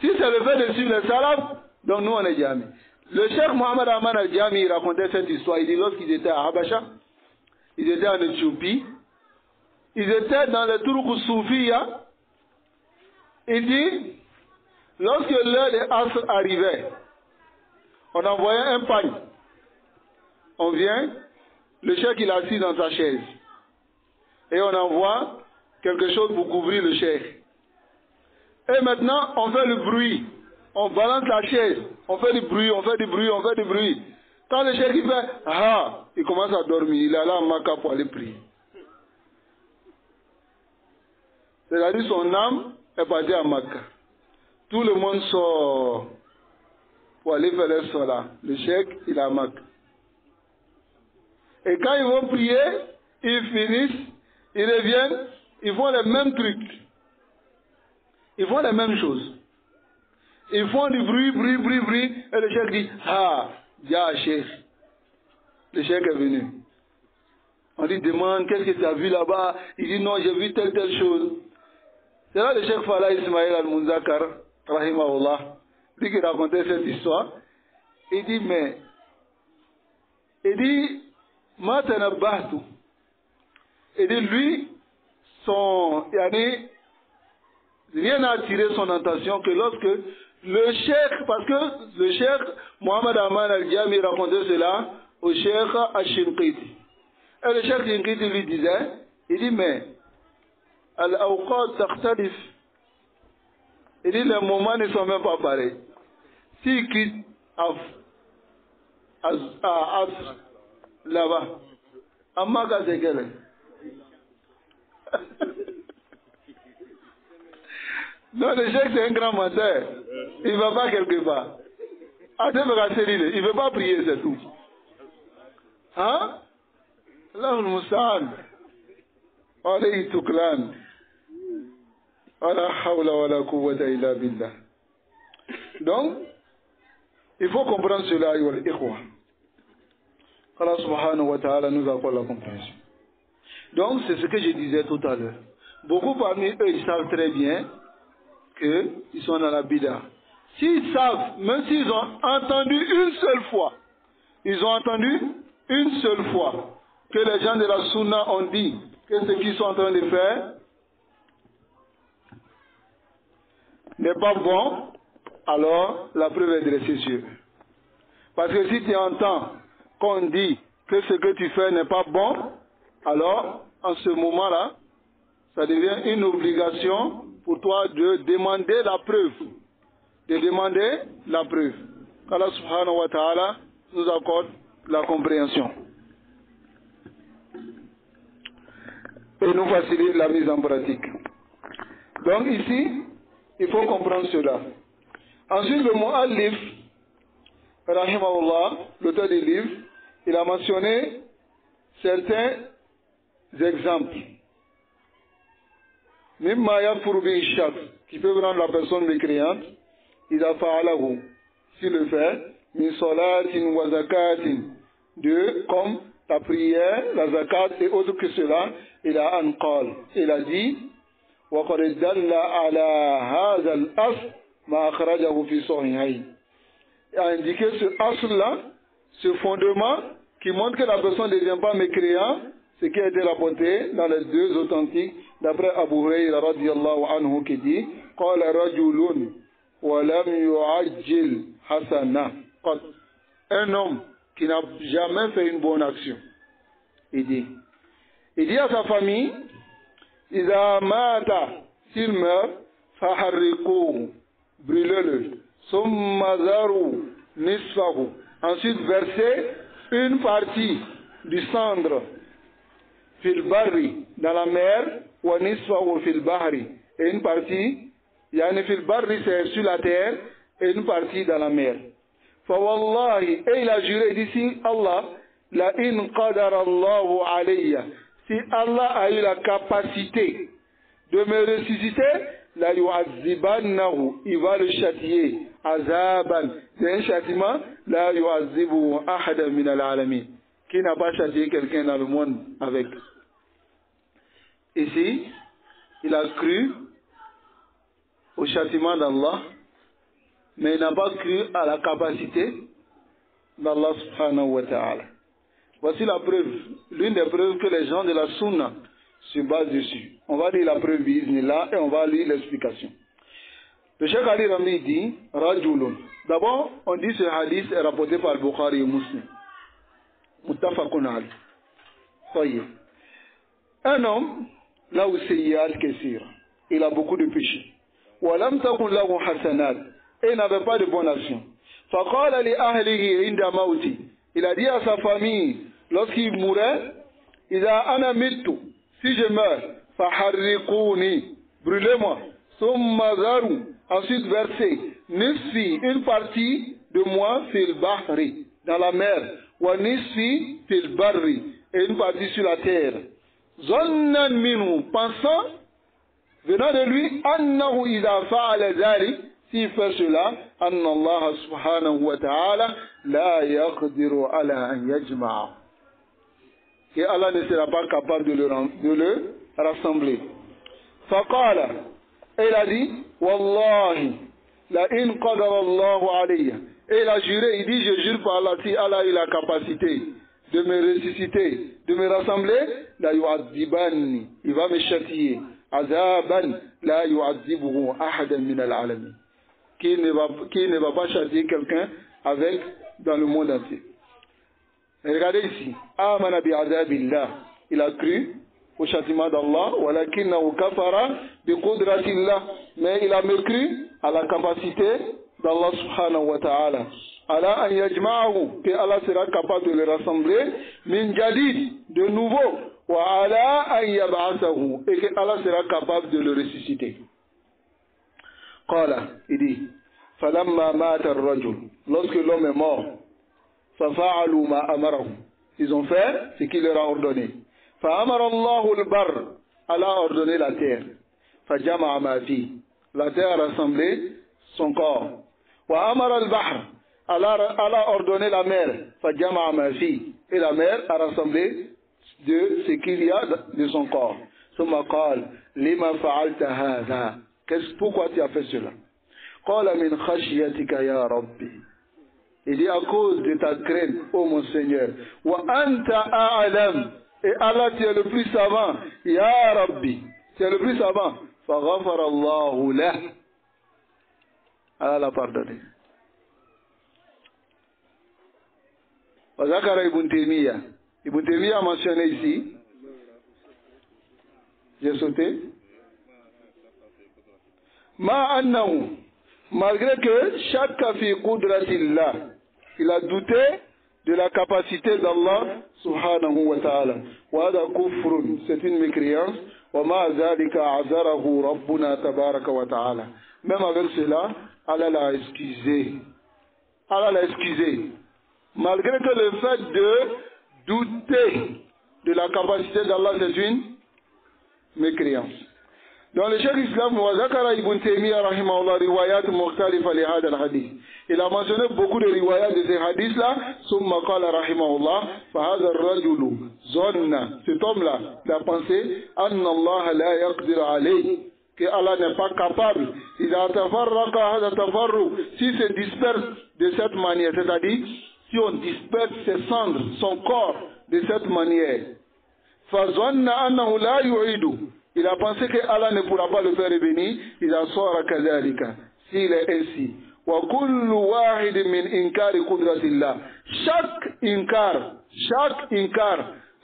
[SPEAKER 1] Si c'est le fait de suivre les Salaf, donc nous on est Jami. Le Cheikh Mohamed Aman al-Jami il racontait cette histoire. Il dit lorsqu'ils étaient à Habasha, ils étaient en Éthiopie, ils étaient dans les Turuq Soufiyya. Il dit, lorsque l'heure des Asr arrivait, on envoyait un pagne. On vient, le cheikh il est assis dans sa chaise. Et on envoie quelque chose pour couvrir le cheikh. Et maintenant, on fait le bruit. On balance la chaise. On fait du bruit, on fait du bruit, on fait du bruit. Quand le cheikh il fait, il commence à dormir. Il est allé à Makkah pour aller prier. C'est-à-dire son âme est partie à Makkah. Tout le monde sort pour aller faire leur solat. Le cheikh, il est à Makkah. Et quand ils vont prier, ils finissent, ils reviennent, ils font les mêmes trucs. Ils font les mêmes choses. Ils font du bruit, et le cheikh dit, ah, ya cheikh. Le cheikh est venu. On lui demande, qu'est-ce que tu as vu là-bas? Il dit, non, j'ai vu telle chose. C'est là le cheikh Fala Ismail al-Munzakar, rahimahullah, lui qui racontait cette histoire. Il dit, ma tanabahtu. Il dit, lui, rien n'a attiré son attention que lorsque le cheikh, parce que le cheikh Mohamed Aman al-Jami racontait cela au cheikh al-Shinqiti. Et le cheikh Shinqiti lui disait, il dit, mais al-awqat takhtalif. Il dit, les moments ne sont même pas pareils. S'il quitte là-bas, Amaka c'est quel est? Non, le cheikh c'est un grand menteur. Il ne va pas quelque part. Il ne veut pas prier, c'est tout. Hein? Là, on nous sale. Alayhi tuklan. Wala hawla wala quwwata illa billah. Donc, il faut comprendre cela, ayyuhal ikhwa. Allah subhanahu wa ta'ala nous accorde la compréhension. Donc, c'est ce que je disais tout à l'heure. Beaucoup parmi eux, ils savent très bien qu'ils sont dans la bida. S'ils savent, même s'ils ont entendu une seule fois que les gens de la Sunna ont dit que ce qu'ils sont en train de faire n'est pas bon, alors la preuve est dressée sur eux. Parce que si tu entends qu'on dit que ce que tu fais n'est pas bon, alors en ce moment-là, ça devient une obligation pour toi de demander la preuve. Qu'Allah subhanahu wa ta'ala nous accorde la compréhension. Et nous facilite la mise en pratique. Donc ici, il faut comprendre cela. Ensuite, le mu'allif, rahimahullah, l'auteur du livre, il a mentionné certains exemples. Mimma yakfuru bihi shakhs, qui peut rendre la personne mécréante, idha fa'alahu, s'il le fait, min salatin wa zakatin, comme la prière, la zakat et autre que cela, il a anqal. Il a dit, wa qad dalla ala hadha al-asl ma akhrajahu fi sahihayn. Il a indiqué ce asl-là, ce fondement, qui montre que la personne ne devient pas mécréant, ce qui a été rapporté dans les deux authentiques, d'après Abu Hurayra radiyallahu anhu qui dit, qala rajulun wa lam yu'ajjil hasana. Un homme qui n'a jamais fait une bonne action. Il dit à sa famille, Iza mata, s'il meurt, faharriquhu, brûlez-le, summa zaru nisfahu. Ensuite versez une partie du cendre fil barri, dans la mer, wa nisfahu fil bahri, et une partie, yani fil barri c'est sur la terre, et une partie dans la mer. Fa wallahi, et il a juré d'ici Allah, la in qadara Allahu alayya, si Allah a eu la capacité de me ressusciter, la yu'azzibannahu, il va le châtier, azaban, c'est un châtiment, la yu'azzibu ahadan min al-alamin, qui n'a pas châtié quelqu'un dans le monde avec. Ici, il a cru au châtiment d'Allah, mais il n'a pas cru à la capacité d'Allah subhanahu wa ta'ala. Voici la preuve, l'une des preuves que les gens de la Sunna se basent dessus. On va lire la preuve bi'iznillah et on va lire l'explication. Le Cheikh Ali Rami dit, Rajulun. D'abord, on dit ce hadith est rapporté par Bukhari et Muslim. Muttafaqun alayh. Soyez. Un homme, là où sayyi'at kathira, il a beaucoup de péchés. Wa lam takun lahu hasanat, et il n'avait pas de bonnes actions. Faqala li ahlihi inda mawti, il a dit à sa famille, lorsqu'il mourait, Iza ana mittu, si je meurs, faharriquni, brûlez-moi, summa zaru, ensuite versez, nisfi, une partie de moi, fil bahri, dans la mer, wa nisfi fil barri, et une partie sur la terre. Zonnan minhu, pensant, venant de lui, annahu iza fa'ala zalik, s'il fait cela, anna Allah subhanahu wa ta'ala la yaqdiru ala an yajma'a. Et Allah ne sera pas capable de le rassembler. Faqala, il a dit, Wallahi, la in qadara Allahu alayya. Et il a juré, il dit, je jure par Allah, si Allah a eu la capacité de me ressusciter, de me rassembler, la yu'adzibani, il va me châtier. Azaban la yu'adzibuhu ahadan min al-alamin. Qui ne va pas châtier quelqu'un avec dans le monde entier. Et regardez ici. Amana bi azabillah. Il a cru au châtiment d'Allah. Walakinnahu kafara bi qudratillah. Mais il a mécru à la capacité d'Allah subhanahu wa ta'ala. Ala an yajma'ahu. Que Allah sera capable de le rassembler. Min jadid. De nouveau. Wa ala an yab'asahu. Et que Allah sera capable de le ressusciter. Qala. Il dit. Falamma mata ar-rajul. Lorsque l'homme est mort. فَفَعَلُوا مَا أَمَرَهُمْ. Ils ont fait ce qu'il leur a ordonné. فَأَمَرَ اللَّهُ الْبَرِّ. Allah a ordonné la terre. فَجَمَعَ مَا فِيهِ. La terre a rassemblé son corps. وَأَمَرَ الْبَحْرَ. Allah a ordonné la mer. فَجَمَعَ مَا فِيهِ. Et la mer a rassemblé de ce qu'il y a de son corps. ثُمَّ قَالَ لِمَا فَعَلْتَ هَذَا. Pourquoi tu as fait cela? قَالَ مِنْ خَشْيَتِكَ يَا رَبِّي. Il dit à cause de ta crainte, ô mon Seigneur. Wa anta a'lam. Et Allah, tu es le plus savant. Ya Rabbi. Tu es le plus savant. Fa ghafara Allahu lah. Allah l'a pardonné. Wa zakara Ibn Taymiyyah. Ibn Taymiyyah a mentionné ici. J'ai sauté. Ma annahu. Malgré que chaque fi qudratillah. Il a douté de la capacité d'Allah subhanahu wa ta'ala. Wa hada kufrun, c'est une mécréance. Wa ma zalika azarahu rabbuna tabaraka wa ta'ala. Même avec cela, Allah l'a excusé. Allah l'a excusé. Malgré que le fait de douter de la capacité d'Allah, c'est une mécréance. Dans le Cheikh Islam, wa zakara Ibn Taymiyyah rahimahullah riwayat mukhtalifa li hada al-hadith. Il a mentionné beaucoup de riwayat de ces hadiths-là. Summa qala rahimahullah, fa hadha ar-rajulu zanna. Cet homme-là, il a pensé, anna Allah la yaqdir alayhi. Que Allah n'est pas capable. Il a tafarraqa hada tafarruq. Si se disperse de cette manière, c'est-à-dire, si on disperse ses cendres, son corps, de cette manière, fa zanna annahu la yu'idu. Il a pensé que Allah ne pourra pas le faire revenir. Il a sort à Kazalika. S'il est ainsi. Wa kullu wahid min inkari qudratillah. Chaque inkar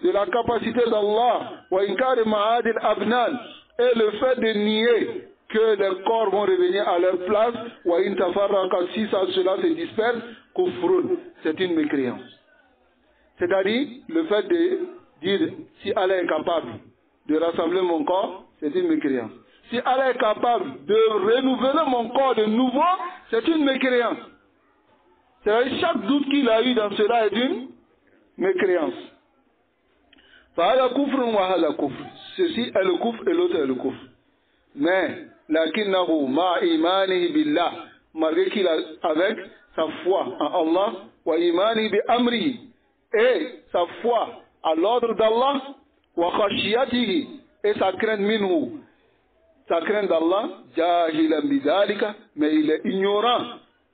[SPEAKER 1] de la capacité d'Allah, wa inkari ma'adil abnan, et le fait de nier que les corps vont revenir à leur place, wa intafarraqa, si cela se disperse, kufrun, c'est une mécréance. C'est-à-dire, le fait de dire, si Allah est capable de rassembler mon corps, c'est une mécréance. Si Allah est capable de renouveler mon corps de nouveau, c'est une mécréance. C'est-à-dire chaque doute qu'il a eu dans cela est une mécréance. Ceci est le kufr et l'autre est le kufr. Mais, lakinnahu ma imanihi billah, malgré qu'il a avec sa foi en Allah, wa imani bi amri, et sa foi à l'ordre d'Allah, wa khashiyatihi, et sa crainte minhu, sa crainte d'Allah, jahilan bidalika, mais il est ignorant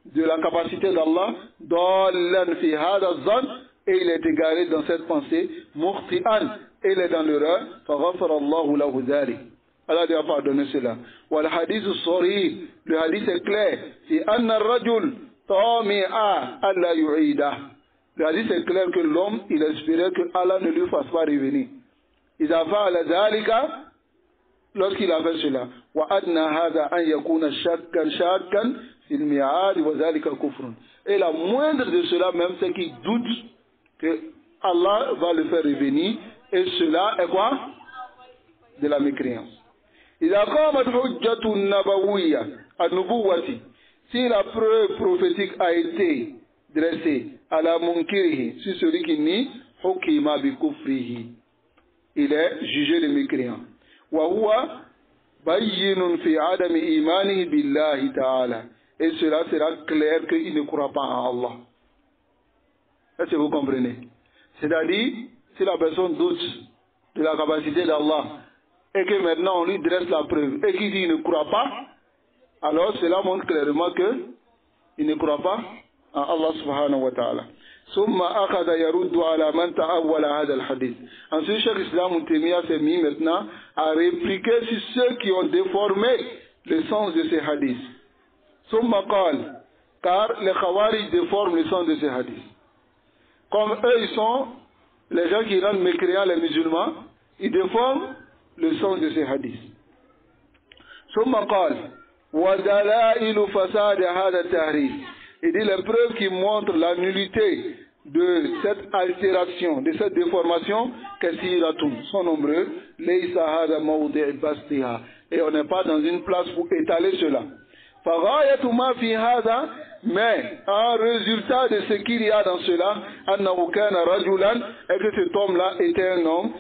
[SPEAKER 1] de la capacité d'Allah, dallan fi hada zan, et il est égaré dans cette pensée, mukhti'an, et il est dans l'erreur, fa ghafara Allahu lahu dhalik. Allah lui a pardonné cela. Wal hadith sahih, le hadith est clair, si anna ar-rajul tami'a alla yu'ida. Le hadith est clair que l'homme, il espérait que Allah ne lui fasse pas revenir. إذا فعل ذلك, lorsqu'il a fait cela, وأدنى هذا أن يكون شاكا في الميعاد وذلك كفر. Et la moindre de cela même, c'est qu'il doute que Allah va le faire revenir, et cela est quoi? De la mécréance. إذا قامت حجة النبوية النبوة, si la preuve prophétique a été dressée à la munkirihi, sur celui qui nie, hukima bi kufrihi, il est jugé de mécréant. Wa huwa bayyinun fi adami imanihi billahi ta'ala. Et cela sera clair qu'il ne croit pas en Allah. Est-ce que vous comprenez? C'est-à-dire, si la personne doute de la capacité d'Allah et que maintenant on lui dresse la preuve et qu'il dit qu'il ne croit pas, alors cela montre clairement qu'il ne croit pas en Allah subhanahu wa ta'ala. ثم أخذ يرد على من تأول هذا الحديث. Ensuite, Cheikh Islam Taymiyyah s'est mis maintenant à répliquer sur ceux qui ont déformé le sens de ces hadiths. ثم قال, car les Khawarij déforment le sens de ces hadiths. Comme eux, ils sont les gens qui rendent mécréants les musulmans, ils déforment le sens de ces hadiths. ثم قال ودلائل فساد هذا التحريف. Il dit les preuves qui montrent la nullité de cette altération, de cette déformation, sont nombreux. Et on n'est pas dans une place pour étaler cela. Mais un résultat de ce qu'il y a dans cela, est que cet homme-là était un homme,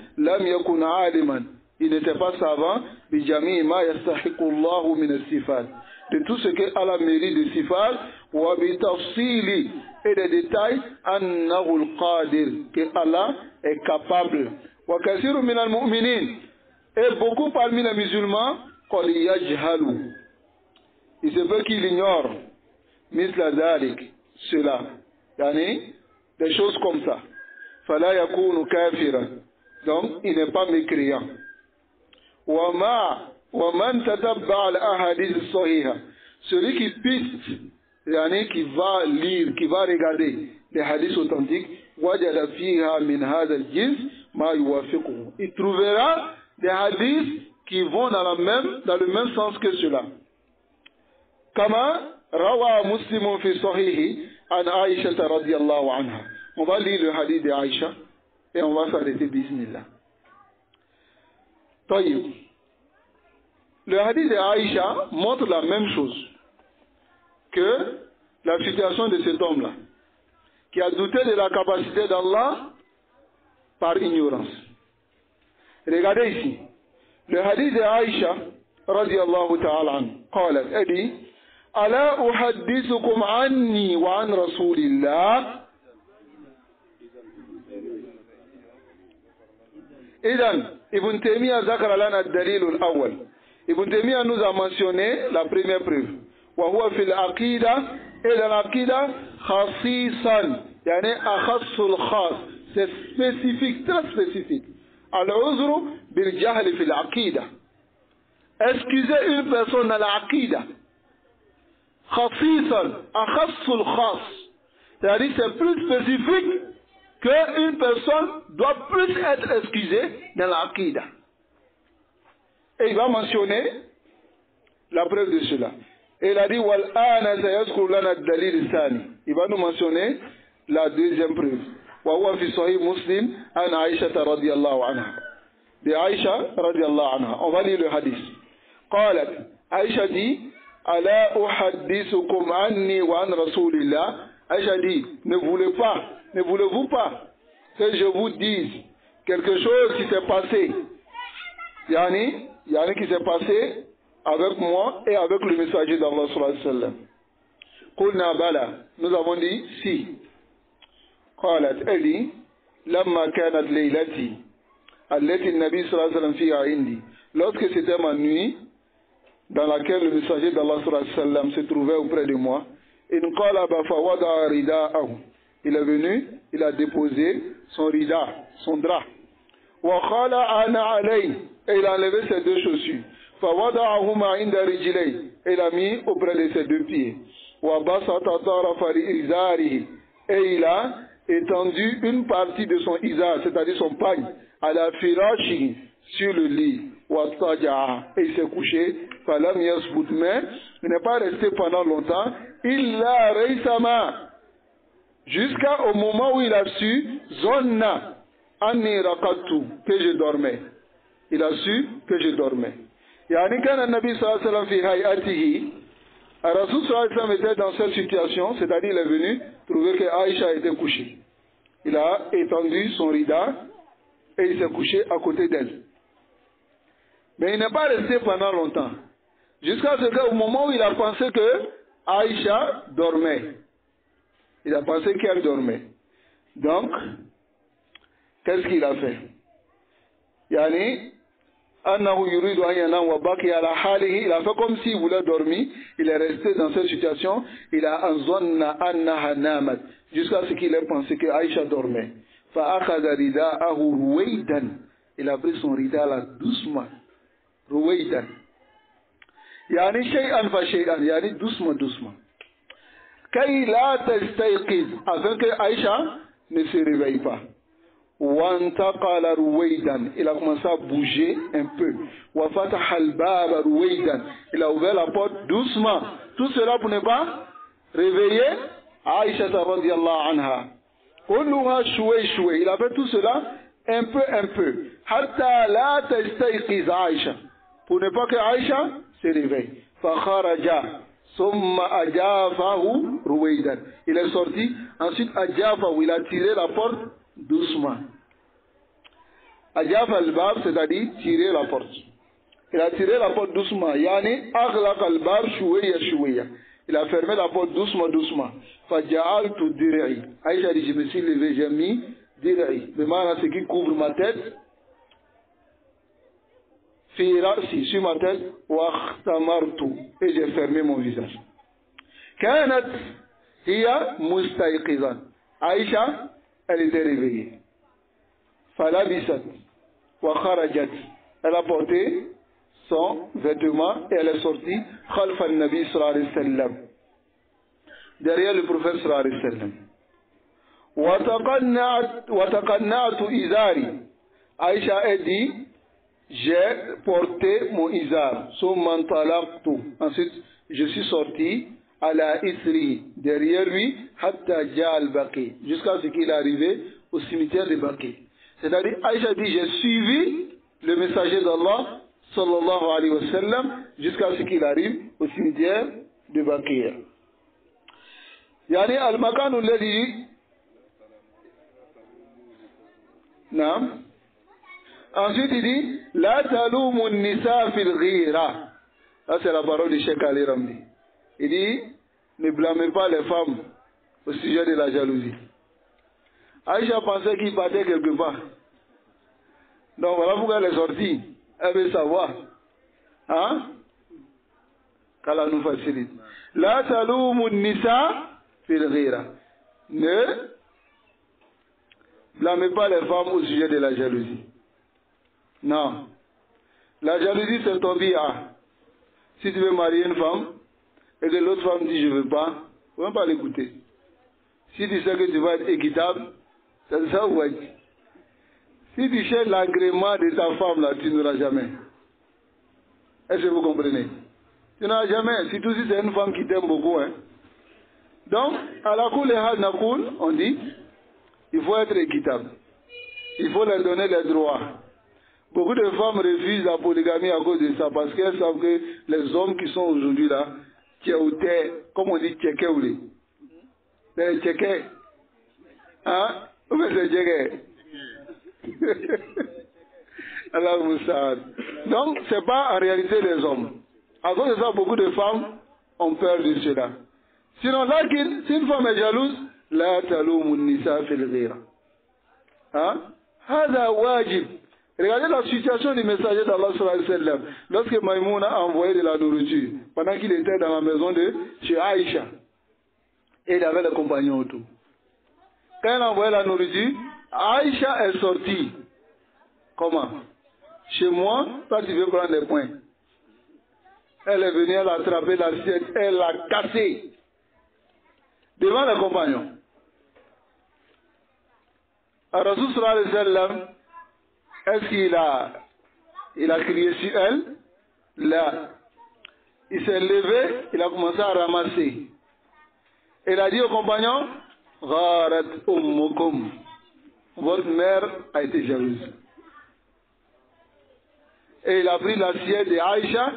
[SPEAKER 1] il n'était pas savant, de tout ce que Allah mérite de sifat, et des détails, que Allah est capable. Et beaucoup parmi les musulmans, il se peut qu'il ignore cela, des choses comme ça. Donc il n'est pas mécréant. Celui qui piste, qui va lire, qui va regarder les hadiths authentiques, il trouvera des hadiths qui vont dans le même sens que cela. Kama rawa Muslim fi sahihi an Aïcha radiyallahu anha. On va lire le hadith de Aïcha et on va s'arrêter bismillah. Taïb. Le hadith de Aïcha montre la même chose que la situation de cet homme-là, qui a douté de la capacité d'Allah par ignorance. Regardez ici. Le hadith de Aïcha, radiyallahu ta'ala anha, qalat, elle dit, Ala uhaddithukum anni wa an rasulillah. Idan, Ibn Taymiyyah zakara lana ad-dalil al-awwal. Ibn Taymiyyah nous a mentionné la première preuve. Wa huwa fil aqida, et dans l'aqida, khassisan, yani akhassul khas. C'est spécifique, très spécifique. Al-uzru bil jahl fil aqida. Excusez une personne dans l'aqida. Khassisan, akhassul khas. C'est-à-dire c'est plus spécifique qu'une personne doit plus être excusée dans l'aqida. Et il va mentionner la preuve de cela. Et il a dit, il va nous mentionner la deuxième preuve. Muslim an Aïcha radiyallahu anha. De Aïcha radiyallahu anha. On va lire le hadith. قالت Aïcha dit, Ala uhaddithukum anni wa an rasulillah. Aïcha dit, ne voulez-vous pas que je vous dise quelque chose qui s'est passé? Yani qui s'est passé avec moi et avec le messager d'Allah sallallahu alayhi wa sallam. Qulna bala. Nous avons dit si. Qalat, elle dit, Lamma kanat laylati allati an-nabi sallallahu alayhi wa sallam fiha indi. Lorsque c'était ma nuit dans laquelle le messager d'Allah sallallahu alayhi wa sallam se trouvait auprès de moi, inqalaba fa wada'a rida'ahu. Il est venu, il a déposé son rida, son drap. Wa khala'ana alayhi. Et il a enlevé ses deux chaussures. فَوَضَعَهُمَا عِنْدَ رِجِلَيْهِ. Et il a mis auprès de ses deux pieds. وَبَسَطَ طَرَفَ إِزَارِهِ. Et il a étendu une partie de son izar, c'est-à-dire son pagne, à la firashi, sur le lit. وَاتَّجَعَ. Et il s'est couché. فَلَمْ يَسْبُتْ. Mais il n'est pas resté pendant longtemps. إِلَّا رَيْسَمَا. Jusqu'au moment où il a su zonna anni raqadtu, que je dormais. Il a su que je dormais. Yani kana Nabi sallallahu alayhi wa sallam fi hayatihi. Rasul sallallahu alayhi wa sallam était dans cette situation, c'est-à-dire il est venu trouver que Aïcha était couchée. Il a étendu son rida et il s'est couché à côté d'elle. Mais il n'est pas resté pendant longtemps. Jusqu'à ce qu'au moment où il a pensé que Aïcha dormait. Il a pensé qu'elle dormait. Donc, qu'est-ce qu'il a fait? Yani, il a fait comme s'il voulait dormir. Il est resté dans cette situation. Il a jusqu'à ce qu'il ait pensé que Aïcha dormait. Il a pris son rida là doucement. Ruwaydan. Yani shay'an fa shay'an. Yani doucement, doucement. Kay la tastayqiz. Afin que Aïcha ne se réveille pas. Wantaqala ruwaydan. Il a commencé à bouger un peu. Wa fataha al-baba ruwaydan. Il a ouvert la porte doucement. Tout cela pour ne pas réveiller Aïcha radhiyallahu anha. Kulluha shoué shoué. Il a fait tout cela un peu. Hatta la tastayqiz Aïcha. Pour ne pas que Aïcha se réveille. Fakharaja. Summa ajafahu ruwaydan. Il est sorti. Ensuite ajafahu. Il a tiré la porte doucement. Ajaf al-bab, c'est-à-dire tirer la porte. Il a tiré la porte doucement. Yani aghlaq al-bab shouya shouya. Il a fermé la porte doucement, doucement. Faja'altu dir'i. Aïcha dit, je me suis levé, j'ai mis dir'i. Le mal, ce qui couvre ma tête. Fi ra'si, sur ma tête. Wa khtamartu. Et j'ai fermé mon visage. Kanat hiya mustayqizan. Aïcha, elle était réveillée. Falabisat wa kharajat. Elle a porté son vêtement et elle est sortie khalfa al-Nabi sallallahu alayhi wa sallam. Derrière le prophète sallallahu alayhi wa sallam. Wa taqanna'tu izari. Aïcha a dit, j'ai porté mon izar. Summa talaqtu. Ensuite, je suis sorti à la Isri, derrière lui, hatta ja'al Baqi, jusqu'à ce qu'il est arrivé au cimetière de Baqi. C'est-à-dire, Aïcha dit, j'ai suivi le messager d'Allah, sallallahu alayhi wa sallam, jusqu'à ce qu'il arrive au cimetière de Baqi. Yani, al-makan alladhi, naam. Ensuite, il dit, la talumu nisa fil ghira. Ça, c'est la parole du Cheikh Ali Ramli. Il dit, ne blâmez pas les femmes au sujet de la jalousie. Aïcha pensait qu'il partait quelque part. Donc voilà pourquoi elle est sortie. Elle veut savoir. Hein? Qu'Allah nous facilite. La taloumu nisa fil ghira. Ne blâmez pas les femmes au sujet de la jalousie. Non. La jalousie, c'est ton bi'a. Si tu veux marier une femme, et que l'autre femme dit je ne veux pas, il ne faut pas l'écouter. Si tu sais que tu vas être équitable, c'est ça ou être. Si tu cherches l'agrément de ta femme, là, tu n'auras jamais. Est-ce que vous comprenez? Tu n'auras jamais, surtout si c'est une femme qui t'aime beaucoup. Hein. Donc, à la cour, les hal nakoul, on dit, il faut être équitable. Il faut leur donner les droits. Beaucoup de femmes refusent la polygamie à cause de ça, parce qu'elles savent que les hommes qui sont aujourd'hui là, comme on dit, tchékéoulé. C'est tchéké. Hein? Ou bien c'est tchéké? Allah Moussad. Donc, ce n'est pas en réalité les hommes. À cause de ça, beaucoup de femmes ont peur de cela. Sinon, là, si une femme est jalouse, la taloumun nisa fil ghira. Hein? Hada wajib. Regardez la situation du messager d'Allah sallallahu alayhi wa sallam. Lorsque Maïmouna a envoyé de la nourriture, pendant qu'il était dans la maison de chez Aïcha, et il avait les compagnons autour. Quand il a envoyé la nourriture, Aïcha est sortie. Comment? Chez moi, toi tu veux prendre des points. Elle est venue, elle a attrapé l'assiette, elle l'a cassée. Devant les compagnons. Alors, Rasul sallallahu alayhi wa sallam, est-ce qu'il a crié sur elle? Là. Il s'est levé, il a commencé à ramasser. Il a dit aux compagnons, Gharat ummukum. Votre mère a été jalouse. Et il a pris l'assiette de Aïcha,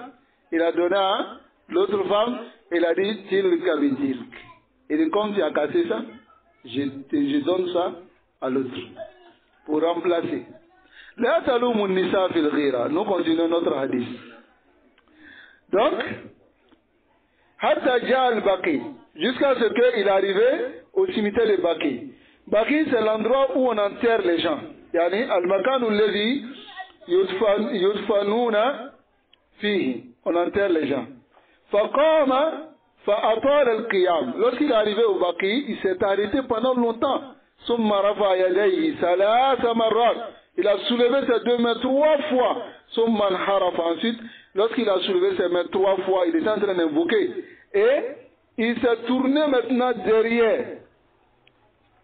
[SPEAKER 1] il a donné à l'autre femme, et il a dit, Tilka bintilk. Il dit, comme tu as cassé ça, je donne ça à l'autre. Pour remplacer. La talumu nisa fil ghira. Nous continuons notre hadith. Donc, hatta ja al-Baqi, jusqu'à ce qu'il arrivait au cimetière de Baqi. Baqi, c'est l'endroit où on enterre les gens. Yani al-makan alladhi yudfanuna fihi. On enterre les gens. Faqama fa'atal al-qiyam. Lorsqu'il est arrivé au Baqi, il s'est arrêté pendant longtemps. Summa rafa yadayhi salasa marrat. Il a soulevé ses 2 mains 3 fois. Summa harafa. Ensuite, lorsqu'il a soulevé ses mains 3 fois, il était en train d'invoquer. Et il s'est tourné maintenant derrière.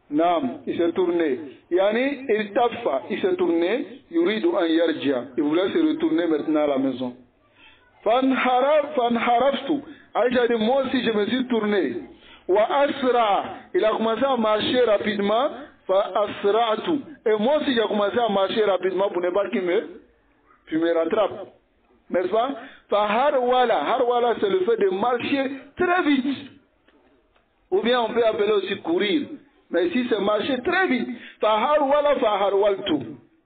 [SPEAKER 1] Naam, il s'est tourné. Yani, il tafa, il s'est tourné. Yuridu an yarjia. Il voulait se retourner maintenant à la maison. Fanharaftu. Aïcha dit, moi aussi je me suis tourné. Wa asra. Il a commencé à marcher rapidement. Fa asra'tu. Et moi aussi j'ai commencé à marcher rapidement pour ne pas qu'il me rattrape. N'est-ce pas? Fa harwala. Harwala, c'est le fait de marcher très vite. Ou bien on peut appeler aussi courir. Mais ici c'est marcher très vite. Fa harwala fa harwaltu.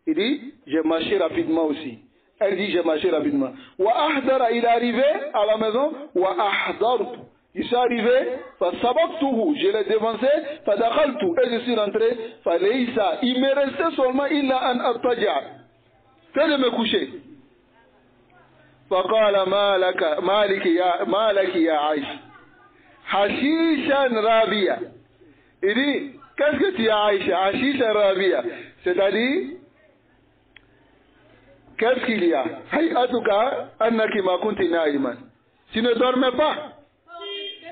[SPEAKER 1] Il dit, j'ai marché rapidement aussi. Elle dit, j'ai marché rapidement. Wa ahdara, il est arrivé à la maison. Wa ahdartu. Il s'est arrivé, fa sabaktuhu, je l'ai devancé, fa dakhaltu, et je suis rentré, fa leïsa. Il me restait seulement illa an attaja. Que de me coucher. Fa qala malaki ya Aïcha. Hashishan Rabia. Il dit, qu'est-ce que tu as Aïcha? Hashishan Rabia. C'est-à-dire, qu'est-ce qu'il y a? Hayatuka annaki ma kunti naïman. Tu ne dormais pas.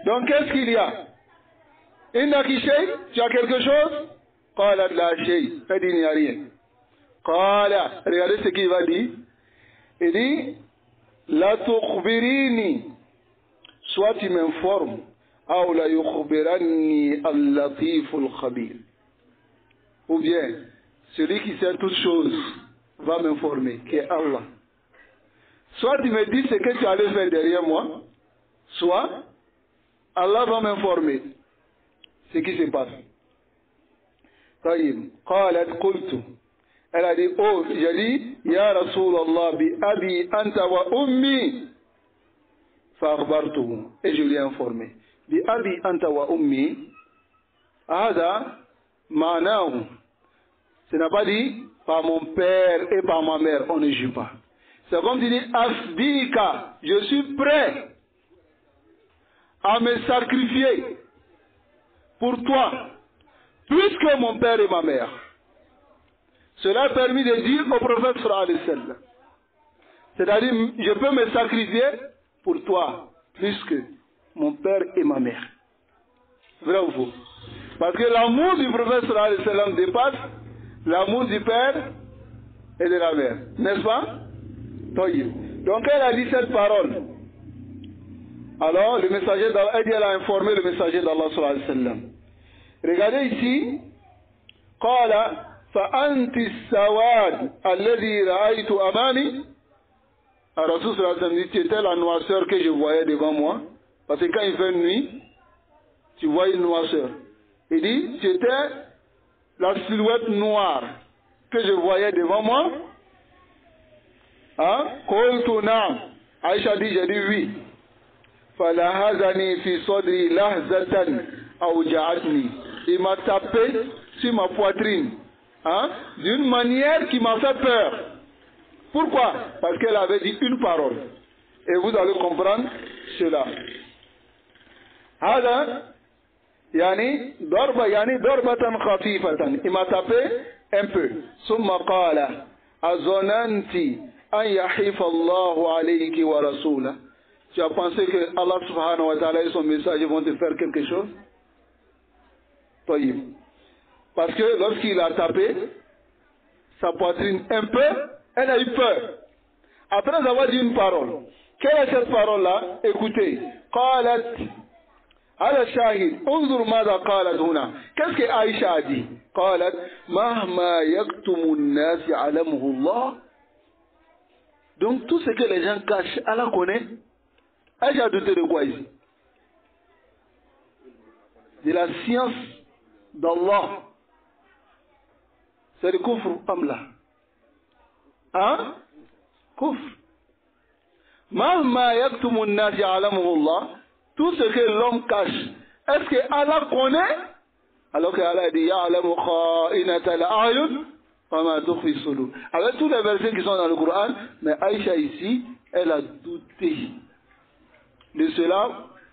[SPEAKER 1] Donc qu'est-ce qu'il y a? Innaki shay, tu as quelque chose? Qala la shay. Elle dit, il n'y a rien. Qala, regardez ce qu'il va dire. Il dit, la tukhbirini. Soit tu m'informes. Ou la yukhbirani al-latif al-khabir. Ou bien, celui qui sait toutes choses va m'informer, qui est Allah. Soit tu me dis ce que tu allais faire derrière moi, soit Allah va m'informer ce qui se passe. طيب قالت قلت. Elle a dit, oh, j'ai dit, Ya Rasulallah, bi abi anta wa ummi. فأخبرته. Et je lui ai informé. Bi abi anta wa ummi. هذا معناه. Ce n'a pas dit par mon père et par ma mère, on ne joue pas. C'est comme tu dis, Asbika, je suis prêt à me sacrifier pour toi, puisque mon père et ma mère. Cela a permis de dire au prophète sallallahu alayhi wa sallam. C'est-à-dire, je peux me sacrifier pour toi, puisque mon père et ma mère. Vrai ou faux? Parce que l'amour du prophète sallallahu alayhi wa sallam dépasse l'amour du père et de la mère. N'est-ce pas? Donc elle a dit cette parole. Alors, le messager d'Allah, elle a informé le messager d'Allah sallallahu alayhi wa sallam. Regardez ici. Qala fa'anti as-sawad alladhi ra'aytu amami. Alors, Rasul sallallahu alayhi wa sallam dit, tu étais la noirceur que je voyais devant moi. Parce que quand il fait nuit, tu vois une noirceur. Il dit, tu étais la silhouette noire que je voyais devant moi. Hein? Qultu na'am. Aïcha dit, j'ai dit oui. فَلَهَذَنِي فِي صَدْرِي لَهْزَةً أَوْجَعَتْنِي. Il m'a tapé sur ma poitrine, hein, d'une manière qui m'a fait peur. Pourquoi? Parce qu'elle avait dit une parole. Et vous allez comprendre cela. هذا يعني ضربة خفيفة. Il m'a tapé un peu. ثم قال أظننت أن يحيف الله عليك ورسوله. Tu as pensé que Allah subhanahu wa ta'ala et son message vont te faire quelque chose? Parce que lorsqu'il a tapé sa poitrine un peu, elle a eu peur. Après avoir dit une parole. Quelle est cette parole-là? Écoutez. قالت على الشاهد انظر ماذا قالت هنا. Qu'est-ce que Aïcha a dit? قالت مهما يكتم الناس علمه الله. Donc tout ce que les gens cachent, Allah connaît. Aïcha a douté de quoi ici? De la science d'Allah. C'est le kufr amla. Hein? Kufr. Mahma yaktumun nas ya'lamuhu Allah. Tout ce que l'homme cache, est-ce que Allah connaît? Alors que Allah dit ya'lamu kha'inatal a'yun wa ma tukhfi sudur. Avec tous les versets qui sont dans le Coran, mais Aïcha ici, elle a douté de cela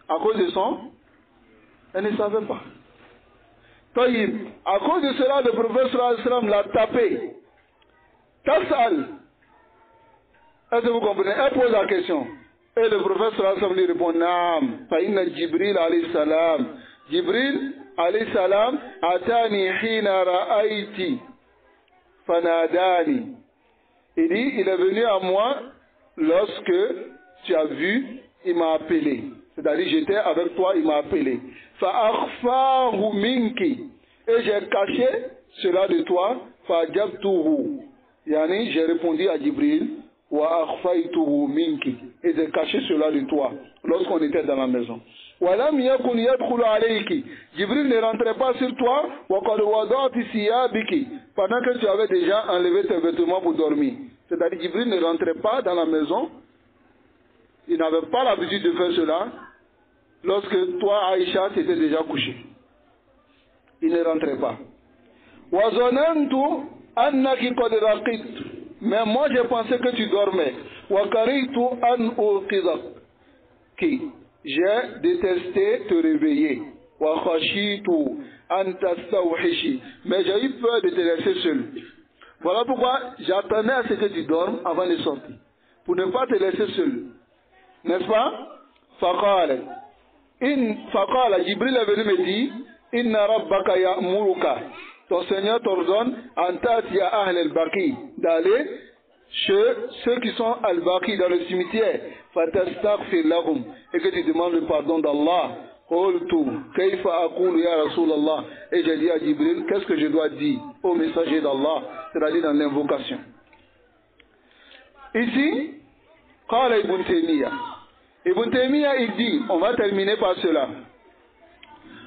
[SPEAKER 1] à cause de son. Elle ne savait pas. Taïb, à cause de cela, le prophète sallallahu alayhi wa sallam l'a tapé. Tas'al. Est-ce que vous comprenez? Elle pose la question. Et le prophète sallallahu alayhi wa sallam lui répond Naam. Fa inna Jibril alayhi salam. Jibril alayhi salam atani hina ra'ayti fanadani. Il dit, il est venu à moi lorsque tu as vu, il m'a appelé. C'est-à-dire, j'étais avec toi, il m'a appelé. Fa'akhfahu minki. Et j'ai caché cela de toi. Fa'ajabtuhu. Yani, j'ai répondu à Jibril. Wa akhfaytuhu minki. Et j'ai caché cela de toi lorsqu'on était dans la maison. Walam yakun yadkhulu alayki. Jibril ne rentrait pas sur toi. Wa qad wada'ti siyabiki. Pendant que tu avais déjà enlevé tes vêtements pour dormir. C'est-à-dire, Jibril ne rentrait pas dans la maison. Il n'avait pas l'habitude de faire cela. Lorsque toi, Aïcha, t'étais déjà couché. Il ne rentrait pas. Wazonantu annaki qad raqit. Mais moi, j'ai pensé que tu dormais. Wa karitu an uqizak. J'ai détesté te réveiller. Wa khashitu an tastawhishi. Mais j'ai eu peur de te laisser seul. Voilà pourquoi j'attendais à ce que tu dormes avant de sortir. Pour ne pas te laisser seul. N'est-ce pas? Faqala. Faqala, Jibril est venu me dire, Inna rabbaka ya'muruka. Ton Seigneur t'ordonne, antatiya ahl al-baqi, d'aller chez ceux qui sont al-baqi dans le cimetière, fatastaghfir lahum, et que tu demandes le pardon d'Allah. Qultu, kayfa aqulu ya Rasulallah. Et j'ai dit à Jibril, qu'est-ce que je dois dire au messager d'Allah, c'est-à-dire dans l'invocation. Ici, qala Ibn Taymiyyah. Ibn Taymiyyah, il dit, on va terminer par cela.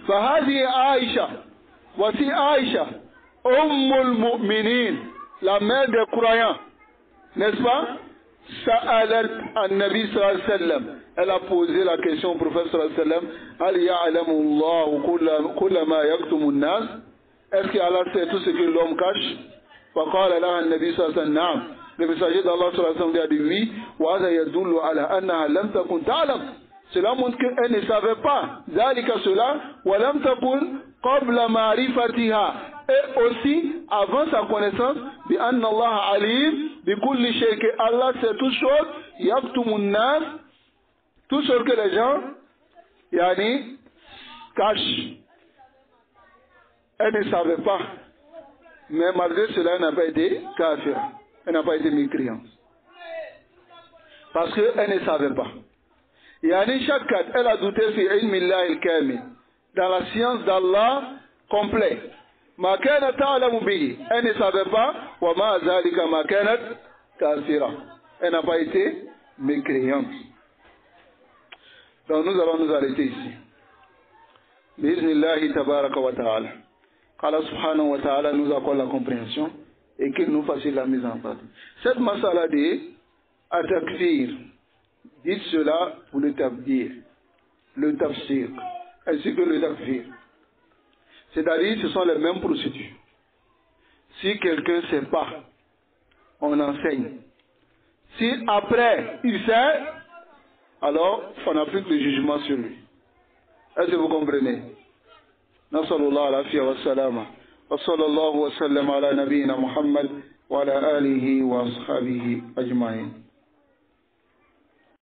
[SPEAKER 1] Fahadi Aïcha, voici Aïcha, Ummul Mu'minin, la mère des croyants, n'est-ce pas? Sa'alat an-Nabi sallallahu alayhi wa sallam. Elle a posé la question au prophète sallallahu alayhi wa sallam. Al ya'lamu Allahu kulla ma yaktumu an-nas. Est-ce que Allah sait tout ce que l'homme cache? Faqala laha an-Nabi sallallahu alayhi wa sallam. Le messager d'Allah sallallahu alayhi wa sallam a dit oui. Wa hadha yadullu ala annaha lam takun ta'lam. Cela montre qu'elle ne savait pas. Zalika cela. Wa lam takun qabla ma'rifatiha. Et aussi, avant sa connaissance, bi anna Allah alim, bi kulli shay, que Allah sait toutes choses, yaktumun nas, tout ce que les gens, yani, cachent. Elle ne savait pas. Mais malgré cela, elle n'a pas été kafir. Elle n'a pas été mécréante. Parce qu'elle ne savait pas. Yani, chaque cas, elle a douté sur ilmillah il-kamil. Dans la science d'Allah complet. Ma kanat ta'lamu bihi. Elle ne savait pas. Wa ma zalika ma kanat kafira. Elle n'a pas été mécréante. Donc nous allons nous arrêter ici. Bismillahi tabaraka wa ta'ala. qu'Allah subhanahu wa ta'ala nous accorde la compréhension et qu'il nous facilite la mise en pratique. Cette masala de at-takfir, dites cela pour le tabdir, le tafsir, ainsi que le takfir. C'est-à-dire, ce sont les mêmes procédures. Si quelqu'un ne sait pas, on enseigne. Si après, il sait, alors on applique le jugement sur lui. Est-ce que vous comprenez? نسأل الله العافية والسلامة وصلى الله وسلم على نبينا محمد وعلى آله وأصحابه أجمعين.